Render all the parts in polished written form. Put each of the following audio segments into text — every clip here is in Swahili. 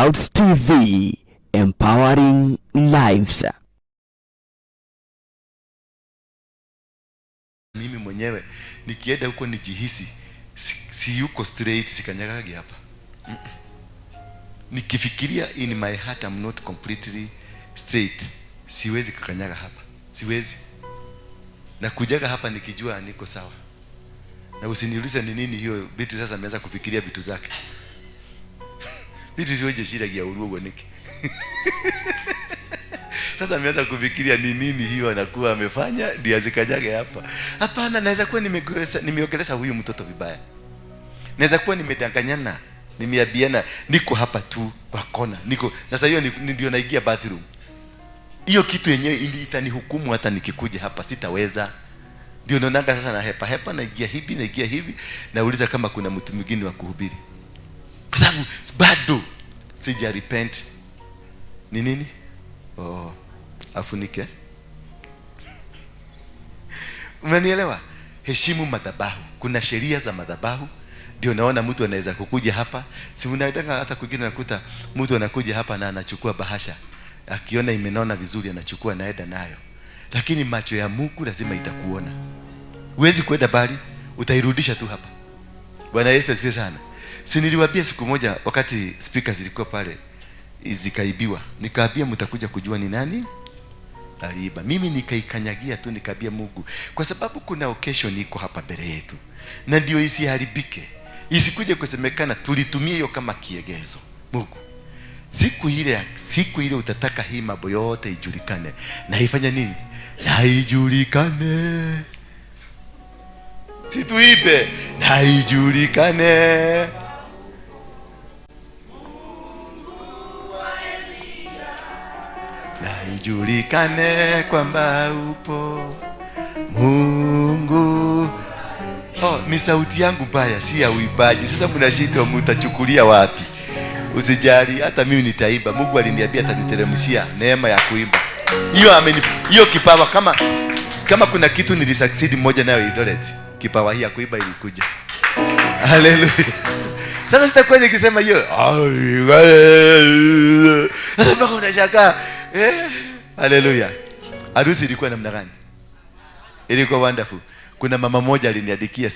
Clouds TV, empowering lives. Mimi mwenyewe nikienda huko nijihisi si yuko straight, sikanyagagi hapa. Nikifikiria in my heart I'm not completely straight, siwezi kukanyaga hapa, siwezi. Na kujaga hapa nikijua niko sawa. Na usiniulize ni nini hiyo vitu. Sasa ameanza kufikiria vitu zake. Vitu zioje shida ya urugo niki. Sasa ameanza kufikiria ni nini hiyo anakuwa amefanya ndio azikanyage hapa. Hapana, naweza kuwa nimeongeleza huyu mtoto vibaya. Naweza kuwa nimedanganyana, nimeabiana, niko hapa tu kwa kona. Niko sasa hiyo ndio naingia bathroom. Hiyo kitu yenyewe itanihukumu hata nikikuja hapa sitaweza. Ndio naonanga sasa na hepa naingia hivi nauliza kama kuna mtu mwingine wa kuhubiri. Kwa sababu bado sija repent. Ni nini? Afunike. Unanielewa? Heshimu madhabahu. Kuna sheria za madhabahu. Ndio naona mtu anaweza kukuja hapa. Si unaenda hata kwingine nakuta mtu anakuja hapa na anachukua bahasha. Akiona imenona vizuri anachukua naenda nayo. Lakini macho ya Mungu lazima itakuona. Huwezi kwenda bali, utairudisha tu hapa. Bwana Yesu asifiwe sana. Si niliwaambia siku moja wakati speakers zilikuwa pale zikaibiwa. Nikaambia mtakuja kujua ni nani aliiba. Mimi nikaikanyagia tu nikaambia Mungu, kwa sababu kuna occasion iko hapa mbele yetu. Na ndio isiharibike. Isikuje kusemekana tulitumia hiyo kama kiegezo. Mungu, siku ile utataka hii mambo yote ijulikane. Na ifanya nini? Na ijulikane. Situibe. Na ijulikane. Na ijulikane kwamba upo Mungu. Ni sauti yangu mbaya, si ya uibaji. Sasa mnashindwa mtachukulia wapi? Usijali, hata mimi nitaiba. Mungu aliniambia ataniteremshia neema ya kuimba. Hiyo kipawa kama kuna kitu nilisucceed moja nayo Eldoret, kipawa hii ya kuimba ilikuja. Haleluya. Sasa sitakuwa nikisema hiyo. Sasa mpaka unashangaa. Haleluya. Harusi ilikuwa namna gani? Ilikuwa wonderful. Kuna mama moja aliniandikia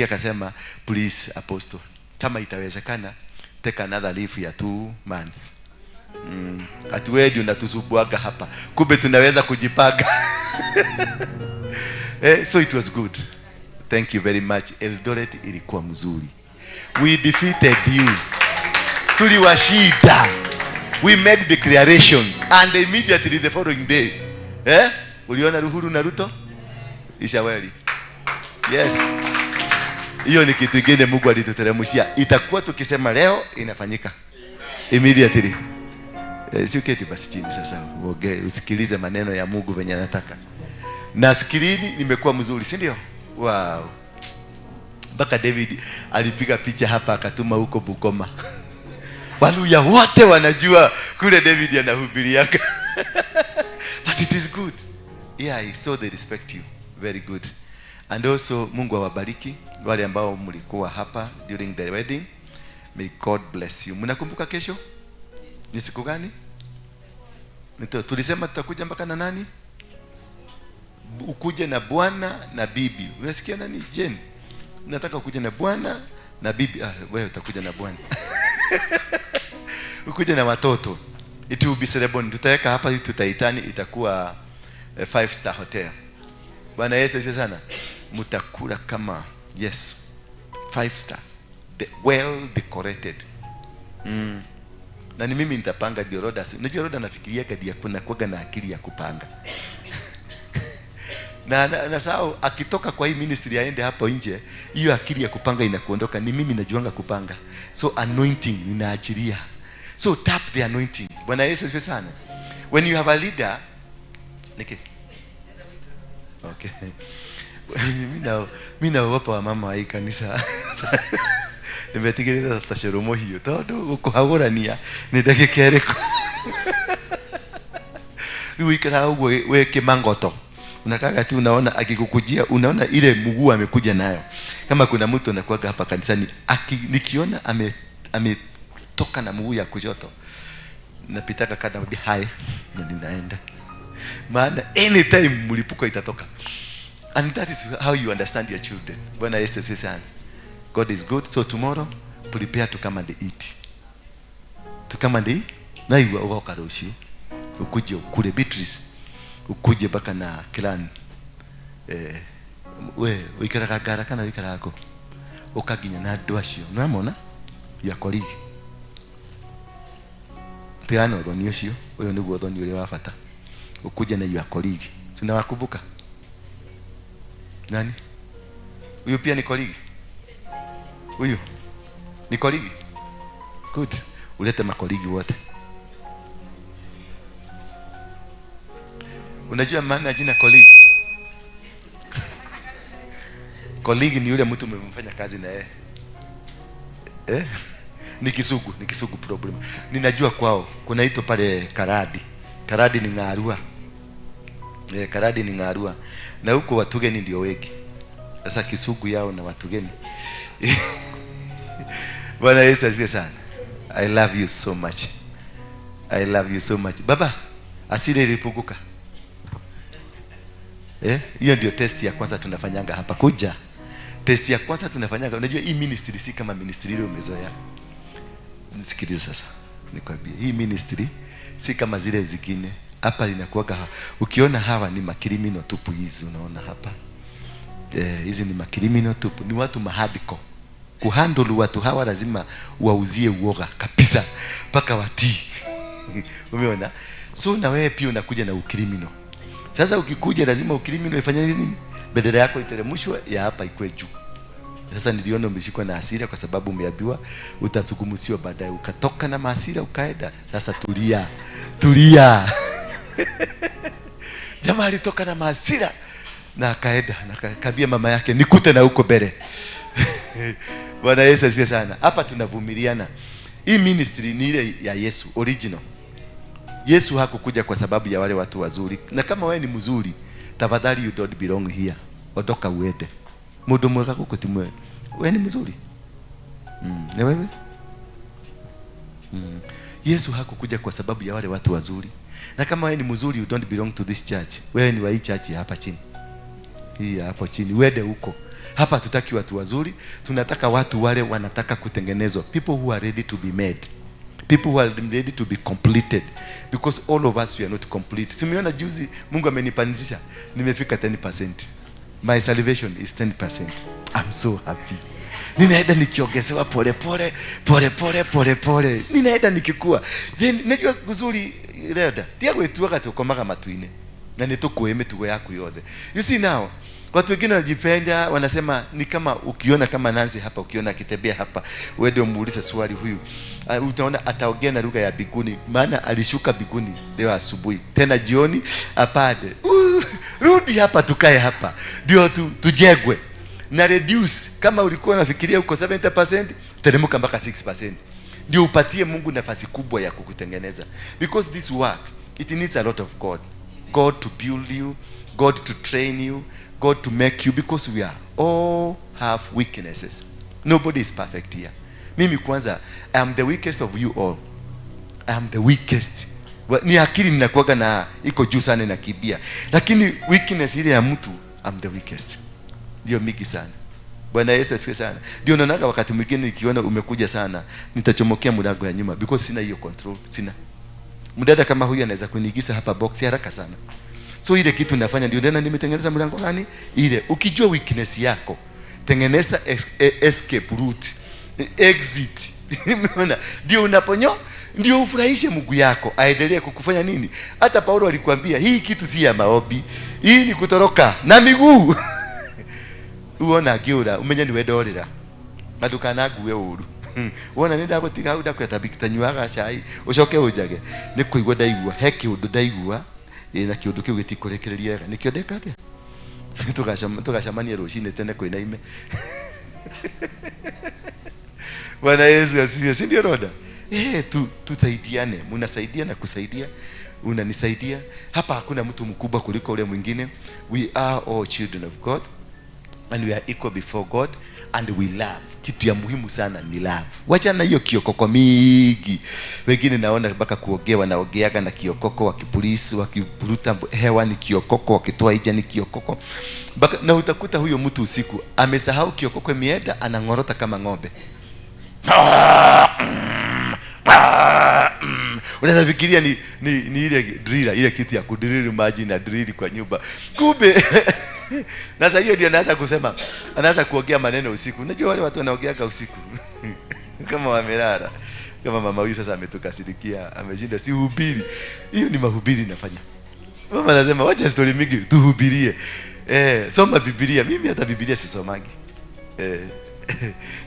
akasema, please apostle, kama itawezekana take another leave ya 2 months. Atuwedi unatusubuaga hapa. Kumbe tunaweza kujipanga. So it was good. Thank you very much. Eldoret ilikuwa mzuri. We defeated you. Tuliwashinda. We made declarations and immediately the following day. Uliona Ruhuru na Ruto? Ishaweli. Yes. Hiyo ni kitu kingine Mungu alituteremshia. Itakuwa tukisema leo inafanyika. Immediately. Sio keti basi chini sasa. Usikilize maneno ya Mungu venye anataka. Na skrini nimekuwa mzuri, si ndio? Wow. Mpaka David alipiga picha hapa akatuma huko Bukoma. Waluya wote wanajua kule David anahubiriaka. But it is good. Yeah, I saw they respect you. Very good. And also Mungu awabariki wale ambao mlikuwa hapa during the wedding. May God bless you. Mnakumbuka kesho? Ni siku gani? Tulisema tutakuja mpaka na nani? Ukuje na bwana na bibi. Unasikia nani? Jen. Nataka ukuje na bwana na bibi. Wewe utakuja na bwana. Ukuje na watoto. It will be ceremony. Tutaweka hapa hii tutaitani itakuwa 5-star hotel. Bwana Yesu asifiwe sana. Mtakula kama 5-star. Well decorated. Na ni mimi nitapanga ndio Roda. Unajua Roda nafikiria kadi kuna kuaga na akili ya kupanga. na sao akitoka kwa hii ministry aende hapo nje, hiyo akili ya kupanga inakuondoka. Ni mimi najuanga kupanga. So anointing inaachilia. So tap the anointing. Bwana Yesu asifiwe sana. When you have a leader, okay. Mimi naogopa wa mama wa hii kanisa. Nimetekeleza tasheromo hiyo. Todo ukuhagurania ni dakika ereko. Uikara wewe kimangoto. Unakaga tu unaona akikukujia, unaona ile mguu amekuja nayo. Kama kuna mtu anakuaga hapa kanisani, nikiona kutoka na mguu ya kushoto, napitaka kada hai na ninaenda, maana anytime mlipuko itatoka. And that is how you understand your children. Bwana Yesu asifiwe sana. God is good. So tomorrow prepare to come and eat. To come and eat. Na iwa ugoka rucio. Ukuje ukule Beatrice. Ukuje baka na clan. We wikara gara kana wikara ako. Ukaginya na andu acio. Nĩwamona? Ya colleague. Tiano thoni ucio. Uyo niguo thoni uri wa bata. Ukuje na ya colleague. Tunawakumbuka. Nani? Huyu pia ni colleague. Huyu ni colleague. Good. Ulete makoligi wote. Unajua maana jina colleague? Colleague ni yule mtu umemfanya kazi na yeye. Ni kisugu problem. Ninajua kwao kuna ito pale Karadi. Karadi ni Ngarua. Karadi ni Ngarua. Na huko watugeni ndio wengi. Sasa Kisugu yao na watugeni. Bwana Yesu asifiwe sana. I love you so much. I love you so much. Baba, asili ilipunguka. Hiyo ndio test ya kwanza tunafanyanga hapa. Kuja. Test ya kwanza tunafanyanga. Unajua hii ministry si kama ministry ile umezoea. Nisikilize sasa. Nikwambie, hii ministry si kama zile zingine. Hapa linakuwaga ukiona hawa ni makrimino tupu hizi unaona hapa. Hizi ni makrimino tupu, ni watu mahadiko. Kuhandle watu hawa lazima wauzie uoga kabisa mpaka watii. Umeona? So na wewe pia unakuja na ukrimino. Sasa ukikuja lazima ukrimino ifanye nini? Bendera yako iteremshwe ya hapa ikwe juu. Sasa niliona umeshikwa na hasira kwa sababu umeambiwa utazungumziwa baadaye, ukatoka na hasira ukaenda. Sasa tulia. Jamaa alitoka na hasira na akaenda na akakabia mama yake nikute na huko mbele. Bwana Yesu asifiwe sana. Hapa tunavumiliana. Hii ministry ni ile ya Yesu original. Yesu hakukuja kwa sababu ya wale watu wazuri. Na kama wewe ni mzuri, tafadhali you don't belong here. Ondoka uende. Mundu mwega kukutimwe. Wewe ni mzuri. Na wewe? Yesu hakukuja kwa sababu ya wale watu wazuri. Na kama wewe ni mzuri, you don't belong to this church. Wewe ni wa hii church hapa chini. Hii hapo chini. Uende huko. Hapa tutaki watu wazuri, tunataka watu wale wanataka kutengenezwa. People who are ready to be made. People who are ready to be completed. Because all of us we are not complete. Simeona juzi Mungu amenipandisha, nimefika 10%. My salvation is 10%. I'm so happy. Ninaenda nikiongezewa pole pole. Ninaenda nikikua. Najua kuzuri reda. Tia gwetuaga tukomaga matuine. Na nitukueme tuwe yako yote. You see now, watu wengine wanajipenda, wanasema ni kama ukiona kama Nancy hapa, ukiona akitembea hapa, wewe muulize swali huyu. Utaona ataongea na lugha ya biguni, maana alishuka biguni leo asubuhi. Tena jioni apade. Rudi hapa tukae hapa. Ndio tujegwe. Na reduce kama ulikuwa unafikiria uko 70%, teremka mpaka 6%. Ndio upatie Mungu nafasi kubwa ya kukutengeneza. Because this work, it needs a lot of God. God to build you, God to train you, God to make you, because we are all have weaknesses. Nobody is perfect here. Mimi kwanza, I am the weakest of you all. I am the weakest. Ni akili ninakuwaga na iko juu sana na kibia. Lakini weakness ile ya mtu, I'm the weakest. Ndio mingi sana. Bwana Yesu asifiwe sana. Ndio naonaga wakati mwingine nikiona umekuja sana, nitachomokea mlango ya nyuma because sina hiyo control, sina. Mdada kama huyu anaweza kuniingiza hapa box haraka sana. So ile kitu nafanya ndio ndana nimetengeneza mlango gani? Ile ukijua weakness yako, tengeneza escape route, exit. Unaona? Ndio unaponyo, ndio ufurahishe Mungu yako, aendelee kukufanya nini? Hata Paulo alikwambia hii kitu si ya maombi. Hii ni kutoroka na miguu. Uona giura, umenya ni wedorera. Madukana guwe uru. Wona nenda gutiga uda kwetabikita nyuaga cai, ucoke ujage. Ni kuigwa ndaigua, heki undu ndaigua. Na kiundu kiu gitikurekereria nikio ndekaga tugacamania rucine tene kwina ime. Bwana Yesu asifiwe. Si ndio roda? Tusaidiane. Mnasaidia na kusaidia. Unanisaidia. Hapa hakuna mtu mkubwa kuliko ule mwingine. We are all children of God. and we are equal before God and we love. Kitu ya muhimu sana ni love. Wachana hiyo kiokoko mingi. Wengine naona mpaka kuogea wanaogeaga na kiokoko, wakipolisi wakipuruta hewa ni kiokoko, wakitoa nje ni kiokoko. Na utakuta huyo mtu usiku amesahau kiokoko imeenda, anangorota kama ng'ombe. Unaweza fikiria ni ile driller, ile kitu ya kudrill maji na drill kwa nyumba. Kumbe na sasa hiyo ndio anaanza kusema, anaanza kuongea maneno usiku. Unajua wale watu wanaongeaga usiku kama wamelala. Kama mama huyu sasa ametukasirikia, ameshinda si hubiri. Hiyo ni mahubiri nafanya. Mama anasema wacha story mingi tuhubirie. Soma Biblia. Mimi hata Biblia sisomangi.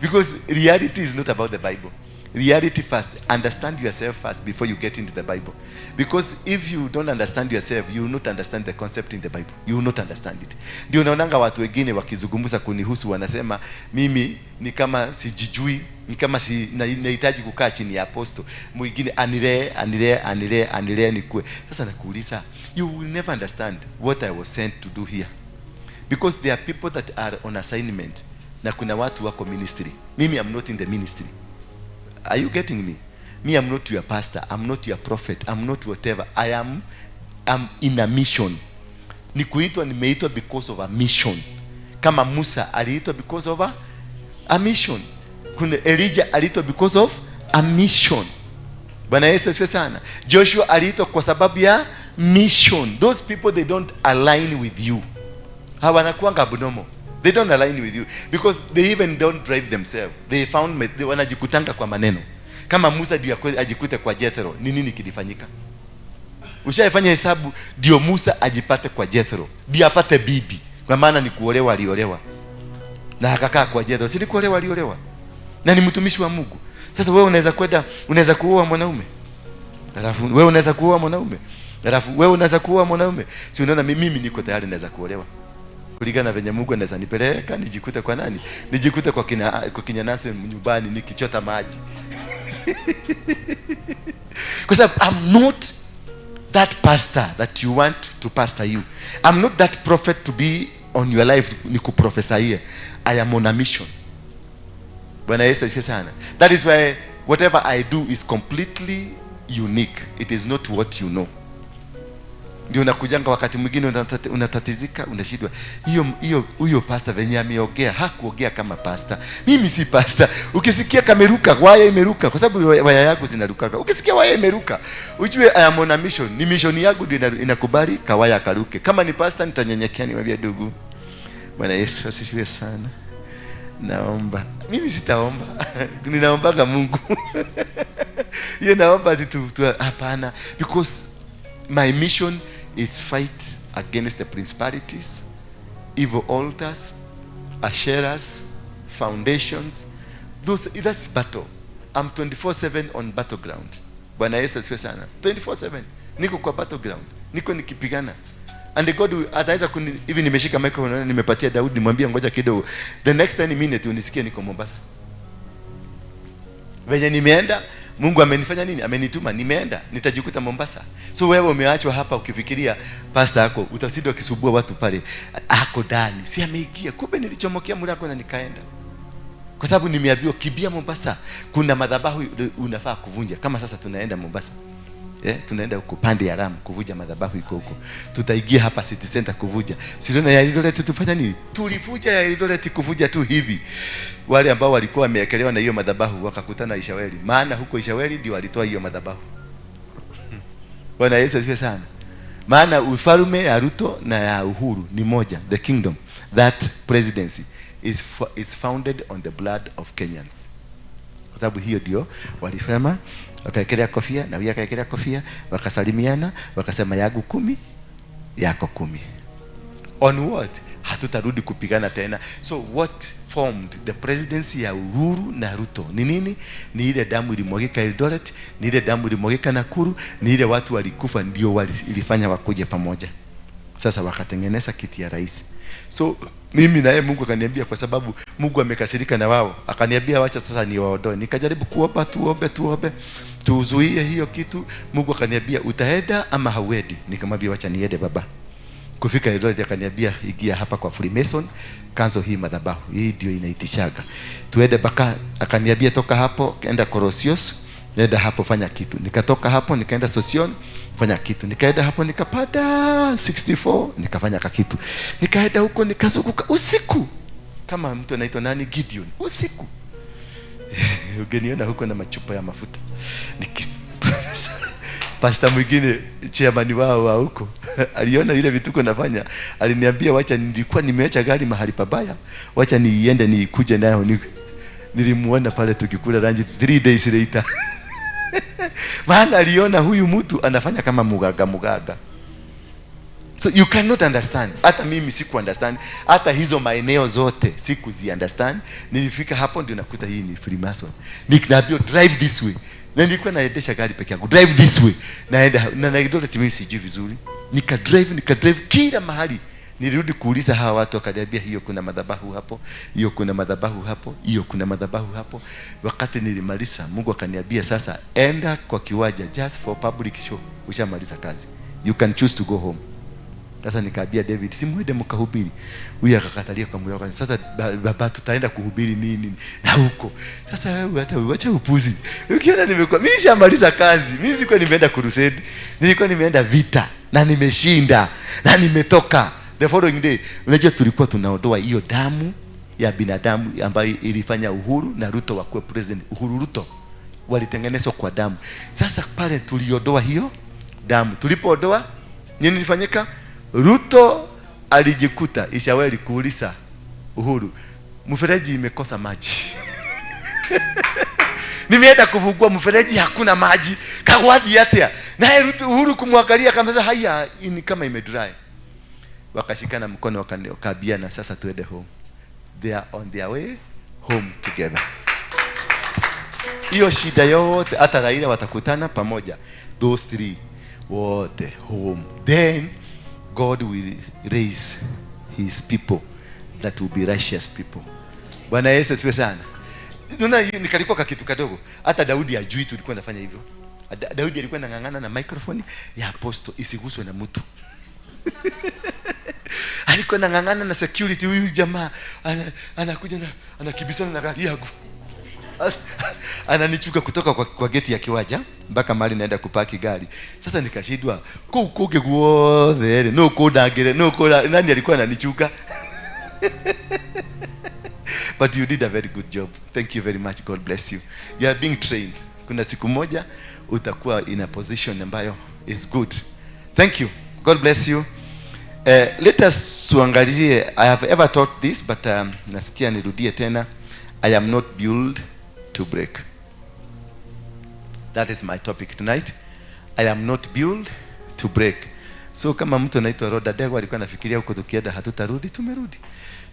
Because reality is not about the Bible. Reality first. Understand yourself first before you get into the Bible. Because if you don't understand yourself, you will not understand the concept in the Bible. You will not understand it. Ndio unaonanga watu wengine wakizungumza kunihusu wanasema mimi ni kama sijijui, ni kama si nahitaji kukaa chini ya apostle. Mwingine anilee nikue. Sasa nakuuliza, you will never understand what I was sent to do here. Because there are people that are on assignment na kuna watu wako ministry. Mimi am not in the ministry. Are you getting me? Me, I'm not your pastor. I'm not your prophet. I'm not whatever. I'm in a mission. Nimeitwa because of a mission. Kama Musa aliitwa because of a mission. Kuna Elijah aliitwa because of a mission. Bwana Yesu asifiwe sana. Joshua aliitwa kwa sababu ya mission. Those people, they don't align with you. Hawanakuanga abnormal. They don't align with you because they even don't drive themselves. They wanajikutanga kwa maneno. Kama Musa ndio ajikute kwa Jethro, ni nini kilifanyika? Ushaifanya hesabu ndio Musa ajipate kwa Jethro, ndio apate bibi. Kwa maana ni kuolewa, aliolewa. Na akakaa kwa Jethro. Si kuolewa, aliolewa. Na ni mtumishi wa Mungu. Sasa wewe unaweza kuoa mwanaume. Alafu wewe unaweza kuoa mwanaume. Alafu wewe unaweza kuoa mwanaume. Si unaona mimi niko tayari naweza kuolewa. Kulingana venye Mungu anaweza nipeleka nijikute kwa nani? Nijikute kwa kina Nancy nyumbani nikichota maji. Because I'm not that pastor that you want to pastor you. I'm not that prophet to be on your life nikuprofesaie. I am on a mission. Bwana Yesu asifiwe sana. That is why whatever I do is completely unique. It is not what you know. Ndio unakujanga wakati mwingine unatatizika, unashindwa. Huyo pastor venye ameongea, hakuongea kama pastor. Mimi si pastor. Ukisikia kameruka, waya imeruka kwa sababu waya yako zinaruka. Ukisikia waya imeruka, ujue I am on a mission. Ni mission yangu ndio inakubali kawaya karuke. Kama ni pastor nitanyenyekea niwaambia ndugu. Bwana Yesu asifiwe sana. Naomba. Mimi sitaomba. Ninaombaga Mungu. Yeye naomba tu hapana, because my mission is fight against the principalities, evil altars, asheras, foundations. That's battle. I'm 24/7 on battleground. Bwana Yesu asifiwe sana. 24/7 niko kwa battleground. Niko nikipigana. And God ataweza hivi nimeshika microphone nimepatia Daudi nimwambia ngoja kidogo. The next 10 minutes unisikie niko Mombasa. Venye nimeenda Mungu amenifanya nini? Amenituma, nimeenda, nitajikuta Mombasa. So wewe umeachwa hapa ukifikiria pastor yako utasindwa kisubua watu pale ako ndani. Si ameingia. Kumbe nilichomokea mlango na nikaenda. Kwa sababu nimeambiwa kibia Mombasa kuna madhabahu unafaa kuvunja. Kama sasa tunaenda Mombasa. Tunaenda huko pande ya Ram kuvunja madhabahu iko huko. Tutaingia hapa City Center kuvunja. Sio ya Eldoret tufanya nini? Tulivuja ya Eldoret kuvunja tu hivi. Wale ambao walikuwa wameekelewa na hiyo madhabahu wakakutana Ishaweli. Maana huko Ishaweli ndio walitoa hiyo madhabahu. Bwana Yesu asifiwe sana. Maana ufalme ya Ruto na ya Uhuru ni moja, the kingdom. That presidency is founded on the blood of Kenyans. Kwa sababu hiyo ndio walifema wakaekelea kofia na wia kaekelea kofia wakasalimiana wakasema yangu 10 yako 10. On what? Hatutarudi kupigana tena. So what formed the presidency ya Uhuru na Ruto ni nini? Ni ile damu ilimwagika Eldoret, ni ile damu ilimwagika Nakuru, ni ile watu walikufa ndio ilifanya wakuje pamoja. Sasa wakatengeneza kiti ya rais. So mimi naye Mungu akaniambia kwa sababu Mungu amekasirika na wao, akaniambia wacha sasa niwaondoe. Nikajaribu kuomba tuombe tuzuie hiyo kitu. Mungu akaniambia utaenda ama hauendi? Nikamwambia wacha niende baba. Kufika Eldoret akaniambia ingia hapa kwa Freemason, kanzo hii madhabahu. Hii ndio inaitishaga. Tuende baka, akaniambia toka hapo kaenda Korosios, nenda hapo fanya kitu. Nikatoka hapo nikaenda Sosion, fanya kitu. Nikaenda hapo nikapata 64, nikafanya kitu. Nikaenda huko nikazunguka usiku. Kama mtu anaitwa nani, Gideon, usiku. Ugeniona huko na machupa ya mafuta. Pastor mwingine chairman wao wa huko aliona ile vituko nafanya, aliniambia wacha, nilikuwa nimeacha gari mahali pabaya, wacha niende nikuje nayo. Nilimuona pale tukikula lunch 3 days later. Maana aliona huyu mtu anafanya kama mugaga. So you cannot understand. Hata mimi siku understand. Hata hizo maeneo zote sikuzi understand. Nilifika hapo ndio nakuta hii ni Freemason. Nikamwambia drive this way. Na nilikuwa naendesha gari peke yangu. Drive this way. Naenda na Eldoret mimi sijui vizuri. Nika drive kila mahali. Nilirudi kuuliza hawa watu, wakaniambia hiyo kuna madhabahu hapo, hiyo kuna madhabahu hapo, hiyo kuna madhabahu hapo. Wakati nilimaliza, Mungu akaniambia sasa enda kwa kiwanja just for public show. Ushamaliza kazi. You can choose to go home. Sasa nikaambia David, si muende mkahubiri. Huyu akakatalia kwa moyo wake. Sasa baba tutaenda kuhubiri nini na huko. Sasa wewe hata uacha upuzi. Ukiona nimekuwa mimi nishamaliza kazi. Mimi sikuwa nimeenda crusade. Nilikuwa nimeenda vita na nimeshinda na nimetoka. The following day, unajua tulikuwa tunaondoa hiyo damu ya binadamu ambayo ilifanya Uhuru na Ruto wakuwe president. Uhuru Ruto walitengenezwa kwa damu. Sasa pale tuliondoa hiyo damu. Tulipoondoa nini ilifanyika? Ruto alijikuta Ishaweli kuuliza Uhuru, mfereji imekosa maji. Nimeenda kufungua mfereji hakuna maji. Kagwathi atia. Na Uhuru kumwangalia kama sasa haya ni kama imedry. Wakashikana mkono wakaambiana sasa tuende home. They are on their way home together. Hiyo shida yote hata Raila watakutana pamoja. Those three wote home. Then God will raise his people that will be righteous people. Bwana Yesu asifiwe sana. Nuna nikalikuwa kitu kadogo. Hata Daudi ajui tulikuwa nafanya hivyo. Daudi alikuwa anangangana na microphone ya apostle isiguswe na mtu. Alikuwa anangangana na security, huyu jamaa anakuja na anakibisana na gari yangu. Ananichuka kutoka kwa geti ya kiwanja mpaka mahali naenda kupaki gari. Sasa nikashidwa kuke guothe no kodagere no koda, nani alikuwa ananichuka? But you did a very good job. Thank you very much. God bless you. You are being trained. Kuna siku moja utakuwa in a position ambayo is good. Thank you. God bless you. Let us tuangalie. I have ever taught this but nasikia nirudie tena. I am not built to break. That is my topic tonight. I am not built to break. So kama mtu anaitwa Roda Dego alikuwa anafikiria huko tukienda hatutarudi, tumerudi.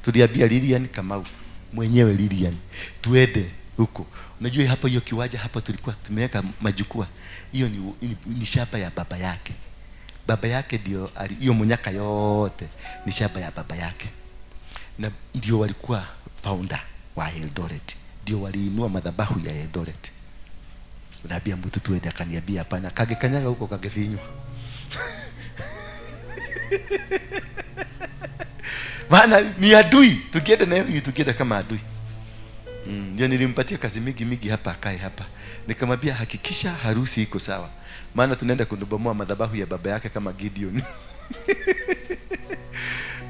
Tuliambia Lilian Kamau mwenyewe Lilian tuende huko. Unajua hapo hiyo kiwanja hapo tulikuwa tumeweka majukwaa. Hiyo ni shamba ya baba yake. Baba yake ndio hiyo Munyaka yote ni shamba ya baba yake. Na ndio walikuwa founder wa Eldoret. Ndio waliinua madhabahu ya Eldoret. Unaambia mtu tuende, akaniambia hapana, kage kanyaga huko kage finywa. Maana ni adui, tukienda na yeye tukienda kama adui. Ndio nilimpatia kazi mingi hapa akae hapa. Nikamwambia hakikisha harusi iko sawa. Maana tunaenda kubomoa madhabahu ya baba yake kama Gideon.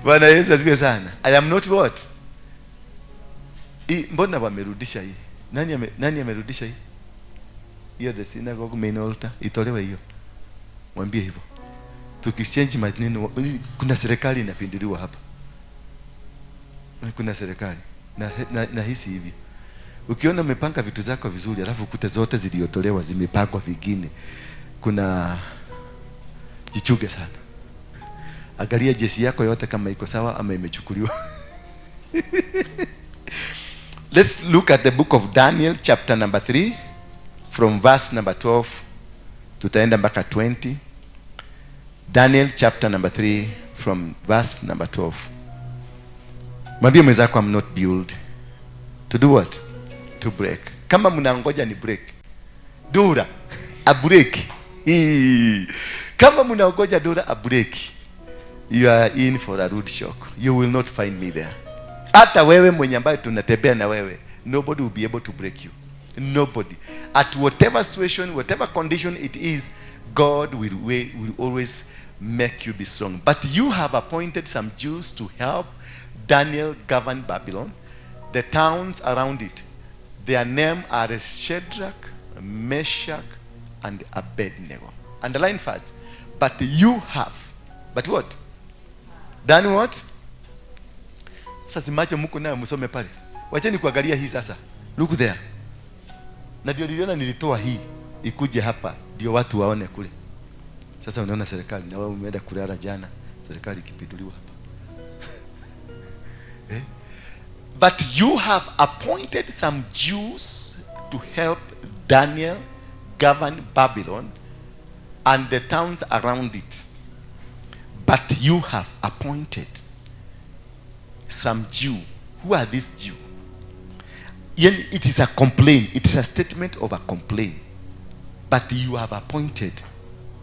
Bwana Yesu asifiwe sana. I am not what? Mbona wamerudisha hii? Nani amerudisha hii? Hiyo the synagogue main altar itolewe hiyo. Mwambie hivyo. Tukichange maneno, kuna serikali inapinduliwa hapa. Kuna serikali na hisi hivi. Ukiona umepanga vitu zako vizuri alafu ukute zote ziliotolewa zimepangwa vingine, kuna jichuge sana. Angalia jeshi yako yote kama iko sawa ama imechukuliwa. Let's look at the book of Daniel chapter number 3 from verse number 12 tutaenda mpaka 20. Daniel chapter number 3 from verse number 12. Mwambie mwenzako I'm not built to do what? To break. Kama mnangoja ni break, dura a break. Kama mnangoja dura a break, you are in for a rude shock. You will not find me there. Hata wewe mwenye ambaye tunatembea na wewe, nobody will be able to break you. Nobody. At whatever situation, whatever condition it is, God will always make you be strong. But you have appointed some Jews to help Daniel govern Babylon, the towns around it. Their name are Shadrach, Meshach, and Abednego. Underline first. But you have. But what? Done what? Sasa macho mko nayo msome pale. Wacheni kuangalia hii sasa. Look there. Na ndio niliona nilitoa hii ikuje hapa ndio watu waone kule. Sasa unaona serikali na wao umeenda kulala jana, serikali ikipinduliwa hapa. But you have appointed some Jews to help Daniel govern Babylon and the towns around it. But you have appointed some Jew. Who are these Jew? It is a complaint. It is a statement of a complaint. But you have appointed.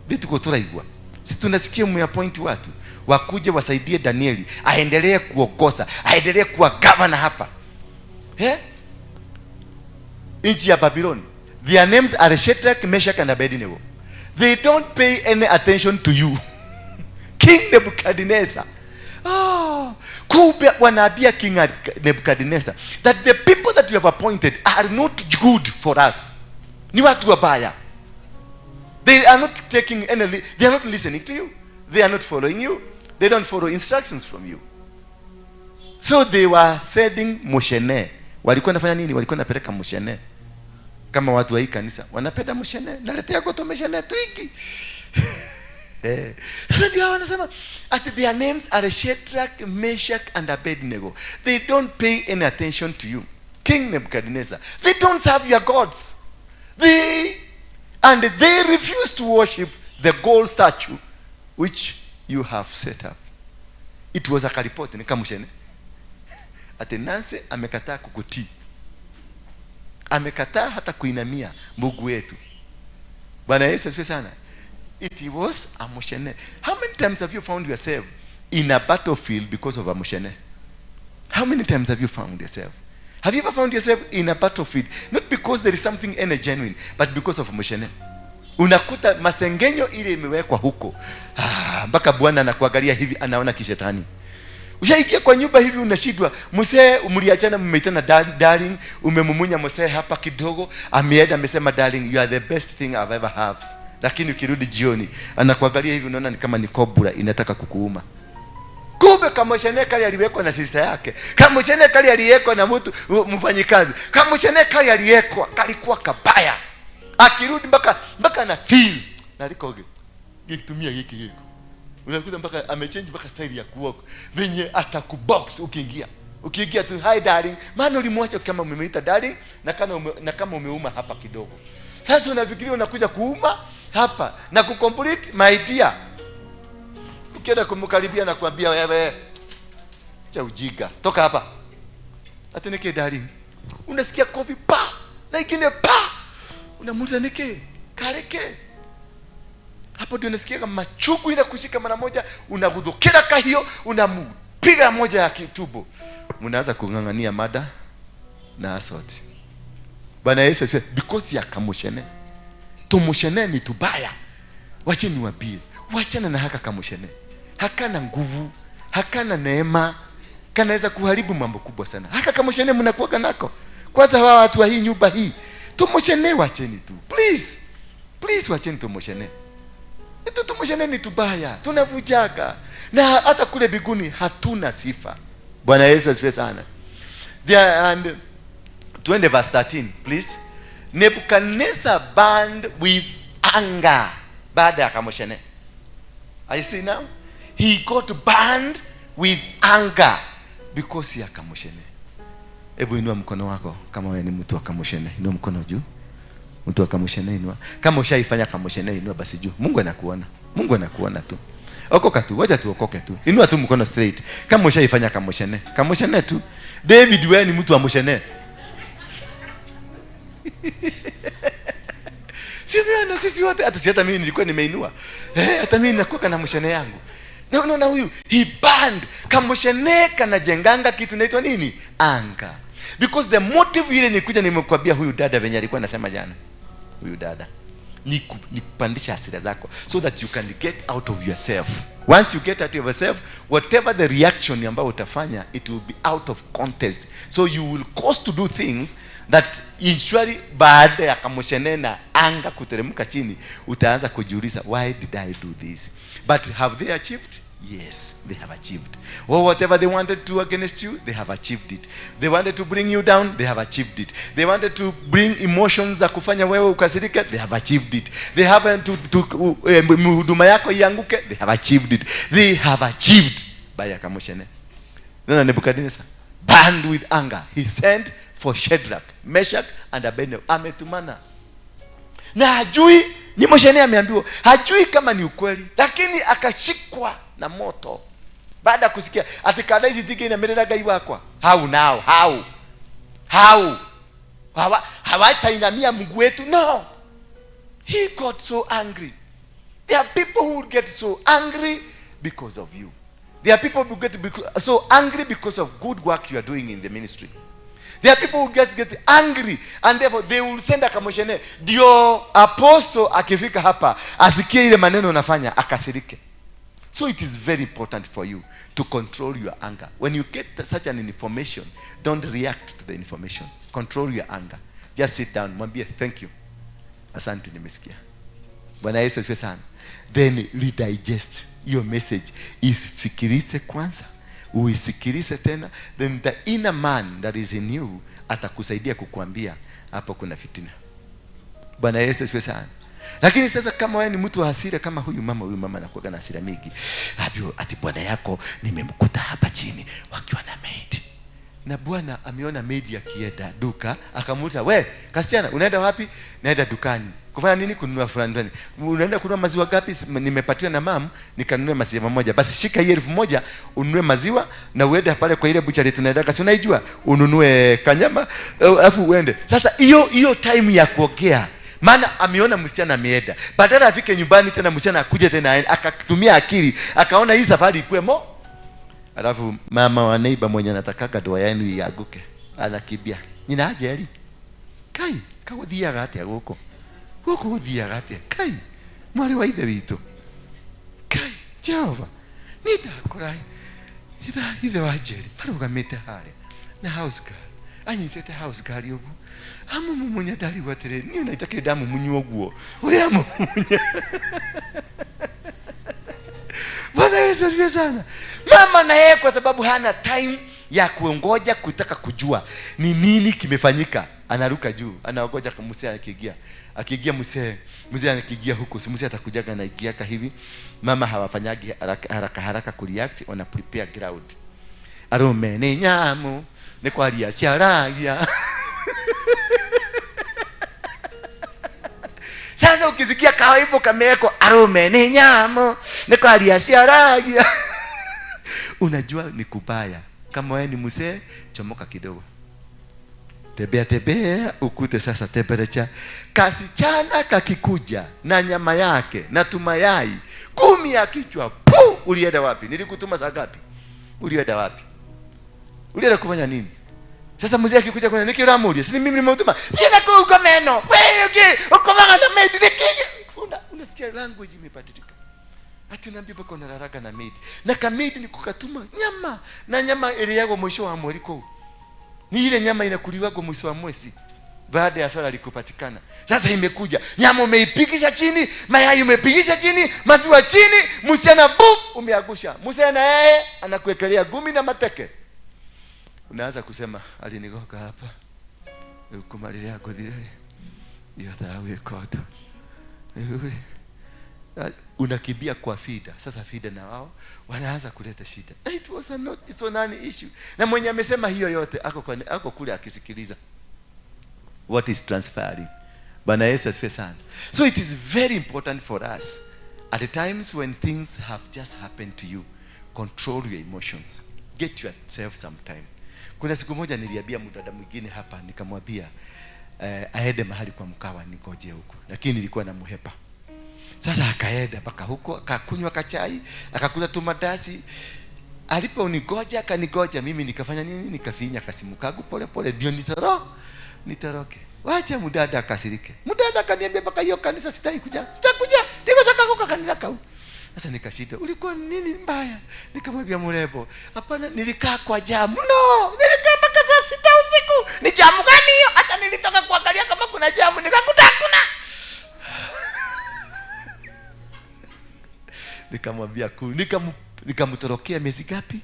Vitu kutoraigwa. Si tunasikia mmeappoint watu wakuje wasaidie Danieli aendelee kuongoza, aendelee kuwa governor hapa. Nchi ya Babylon. Their names are Shadrach, Meshach, and Abednego. They don't pay any attention to you. King Nebuchadnezzar. Kumbe wanaambia King Nebuchadnezzar that the people that you have appointed are not good for us. Ni watu wabaya. They are not taking any, they are not listening to you. They are not following you. They don't follow instructions from you. So they were sending Moshene. Walikuwa nafanya nini? Walikuwa napeleka Moshene. Kama watu wa hii kanisa wanapenda Moshene, naletea goto Moshene twiki. Sasa ndio wanasema at their names are Shadrach, Meshach, and Abednego. They don't pay any attention to you, King Nebuchadnezzar. They don't serve your gods. They refuse to worship the gold statue which you have set up. It was a karipoti ni kamushene. Ati Nancy amekataa kukutii. Amekataa hata kuinamia Mungu wetu. Bwana Yesu asifiwe sana. It was a moshene. How many times have you found yourself in a battlefield because of a moshene? How many times have you found yourself? Have you ever found yourself in a battlefield not because there is something any genuine, but because of moshene? Unakuta masengenyo ile imewekwa huko. Mpaka Bwana anakuangalia hivi anaona kishetani. Ushaingia kwa nyumba hivi unashindwa, mzee mliachana mmeitana darling, umemumunya mzee hapa kidogo, ameenda amesema darling you are the best thing I've ever have. Lakini ukirudi jioni anakuangalia hivi unaona ni kama ni kobra inataka kukuuma. Kumbe kama shene kali aliwekwa na sister yake. Kama shene kali aliwekwa na mtu mfanyikazi. Kama shene kali aliwekwa kalikuwa kabaya. Akirudi mpaka na feel na likoge. Gitumia hiki. Unakuta mpaka amechange mpaka style ya kuwalk. Venye atakubox ukiingia. Ukiingia tu hi darling, maana ulimwacha kama umemuita darling na kama umeuma hapa kidogo. Sasa unafikiria unakuja kuuma hapa na kucomplete my dear. Ukienda kumkaribia na kuambia wewe cha ujiga, toka hapa. Ateneke darling. Unasikia kofi pa, na ingine pa. Unamuuliza nike, kareke. Hapo ndio unasikia kama machugu inakushika mara moja, unagudhukira kahio, unamupiga moja ya kitubo. Mnaanza kungangania mada na assault. Bwana Yesu asifiwe. Because ya kamushene. Tumushene ni tubaya. Wache niwaambie, wachana na haka kamushene. Hakana nguvu, hakana neema, kanaweza kuharibu mambo kubwa sana. Haka kamushene mnakuwa nako. Kwanza hawa watu wa hii nyumba hii, tumushene wacheni tu. Please wacheni tumushene. Tumushene ni tubaya, tunavujaga. Na hata kule biguni hatuna sifa. Bwana Yesu asifiwe sana. And 20 verse 13, please. Nebuchadnezzar burned with anger. Baada ya kamoshene. I see now. He got burned with anger because ya kamoshene. Hebu inua mkono wako kama wewe ni mtu wa kamoshene. Inua mkono juu. Mtu wa kamoshene inua. Kama ushaifanya kamoshene inua basi juu. Mungu anakuona. Mungu anakuona tu. Okoka tu, wacha tuokoke tu. Inua tu mkono straight. Kama ushaifanya kamoshene. Kamoshene tu. David wewe ni mtu wa moshene. Sisi wote hata mimi nilikuwa nimeinua. Hata mimi nakuwa na moshene yangu. Na unaona huyu he burned. Kamoshene kanajenganga kitu inaitwa nini? Anga. Because the motive ile nikuja nimekwambia huyu dada venye alikuwa anasema jana. Huyu dada ni kupandisha hasira zako so that you can get out of yourself. Once you get out of yourself, whatever the reaction ambayo utafanya, it will be out of context. So you will cause to do things that initially baada ya kamoshene na anga kuteremka chini utaanza kujiuliza, why did I do this? But have they achieved? Yes, they have achieved. Or whatever they wanted to against you, they have achieved it. They wanted to bring you down, they have achieved it. They wanted to bring emotions za kufanya wewe ukasirike, they have achieved it. They haven't huduma yako ianguke, they have achieved it. They have achieved by Akamoshene. Nana Nebukadnezar burned with anger. He sent for Shadrach, Meshach and Abednego. Ametumana. Na hajui ni Moshene ameambiwa, hajui kama ni ukweli, lakini akashikwa na moto baada kusikia atikada hizi tiki ina merera gai wakwa. How now? How hawatainamia Mungu wetu? No. He got so angry. There are people who will get so angry because of you. There are people who get so angry because of good work you are doing in the ministry. There are people who get angry and therefore they will send Akamoshene. Dio apostle akifika hapa asikie ile maneno unafanya akasirike. So it is very important for you to control your anger. When you get such an information, don't react to the information. Control your anger. Just sit down, mwambie thank you. Asante nimesikia. Bwana Yesu asifiwe sana. Then redigest your message. Isikirise kwanza. Uisikilize tena, then the inner man that is in you atakusaidia kukuambia hapo kuna fitina. Bwana Yesu asifiwe sana. Lakini sasa kama wewe ni mtu wa hasira kama huyu mama anakuwa na hasira mingi. Hapo ati bwana yako nimemkuta hapa chini wakiwa na maid. Na bwana ameona maid akienda duka, akamuuliza, "We, kasichana, unaenda wapi?" "Naenda dukani." "Kufanya nini?" "Kununua fulani." "Unaenda kununua maziwa gapi?" "Nimepatiwa na mam, nikanunua maziwa moja." "Basi shika hii 1000 ununue maziwa na uende pale kwa ile buchari tunaenda kasi unaijua, ununue kanyama alafu uende." Sasa hiyo time ya kuongea, maana ameona msichana ameenda. Badala afike nyumbani tena msichana akuje tena akatumia akili, akaona hii safari ikwemo. Alafu mama wa neighbor mwenye anataka doa yenu iaguke anakibia. "Nina ajali." "Kai, kaguthia gati aguko." "Guko guthia gati." "Kai, mwali wa ithe witu." "Kai, Jehova, nitakurai." Ithe wa ajali parugamite hare na house girl. Anyitete house girl yogu. Amu mumunya dali watere ni unaitaka damu munyu oguo. Uri amu mumunya. Bwana Yesu asifiwe sana. Mama na yeye kwa sababu hana time ya kuongoja kutaka kujua ni nini kimefanyika, anaruka juu, anaongoja kwa mzee akiingia mzee anakiingia huko, si mzee atakujaga na igiaka hivi. Mama hawafanyagi haraka kureact, wana prepare ground. Arume ni nyamu ni kwa ria ciaragia. Sasa ukisikia kawaibo kameko arume ni nyamu ni kwa ria ciaragia, unajua ni kubaya. Kama wewe ni mzee, chomoka kidogo. Tembea ukute sasa temperature. Kasichana kakikuja na nyama yake na tumayai 10 ya kichwa. Ulienda wapi? Nilikutuma saa ngapi? Ulienda wapi? Ulienda kufanya nini? Sasa mzee akikuja kuna nikiramulia, si mimi nimemtuma. Yena kwa meno. Wewe ukomanga na maid nikige. Unasikia language imebadilika. Ati unaambia bako na raraka na maid. Na kamaid ni kukatuma nyama. Na nyama ile yako mwisho wa mwezi kwa. Ni ile nyama inakuliwa kwa mwisho wa mwezi. Baada ya sala likupatikana. Sasa imekuja. Nyama umeipigisha chini, mayai umepigisha chini, maziwa chini, msichana umeagusha. Msichana yeye anakuwekelea gumi na mateke. Unaanza kusema alinigoka hapa. Ukumalilia yako dhile. Yatawe kodo. Unakibia kwa fida. Sasa fida na wao wanaanza kuleta shida. It was it's an issue. Na mwenye amesema hiyo yote ako kule akisikiliza what is transferring. Bwana Yesu asifiwe sana. So it is very important for us at the times when things have just happened to you, control your emotions. Get yourself some time. Kuna siku moja niliambia mdada mwingine hapa, nikamwambia aende mahali kwa mkawa ningoje huko, lakini nilikuwa na muhepa. Sasa akaenda mpaka huko, akakunywa kachai, akakula tu madasi. Aliponigoja akanigoja, mimi nikafanya nini? Nikafinya kasimu kangu pole pole ndio nitoroke. Wacha mudada akasirike. Mudada akaniambia mpaka hiyo kanisa sitakuja. Niko saka huko kanisa kau. Sasa nikashida, ulikuwa nini mbaya? Nikamwambia mrembo, hapana, nilikaa kwa jamu. No, nilikaa mpaka saa 6 usiku. Ni jamu gani hiyo? Hata nilitoka kuangalia kama kuna jamu nikakuta hakuna. Nikamwambia nikamtorokea miezi ngapi?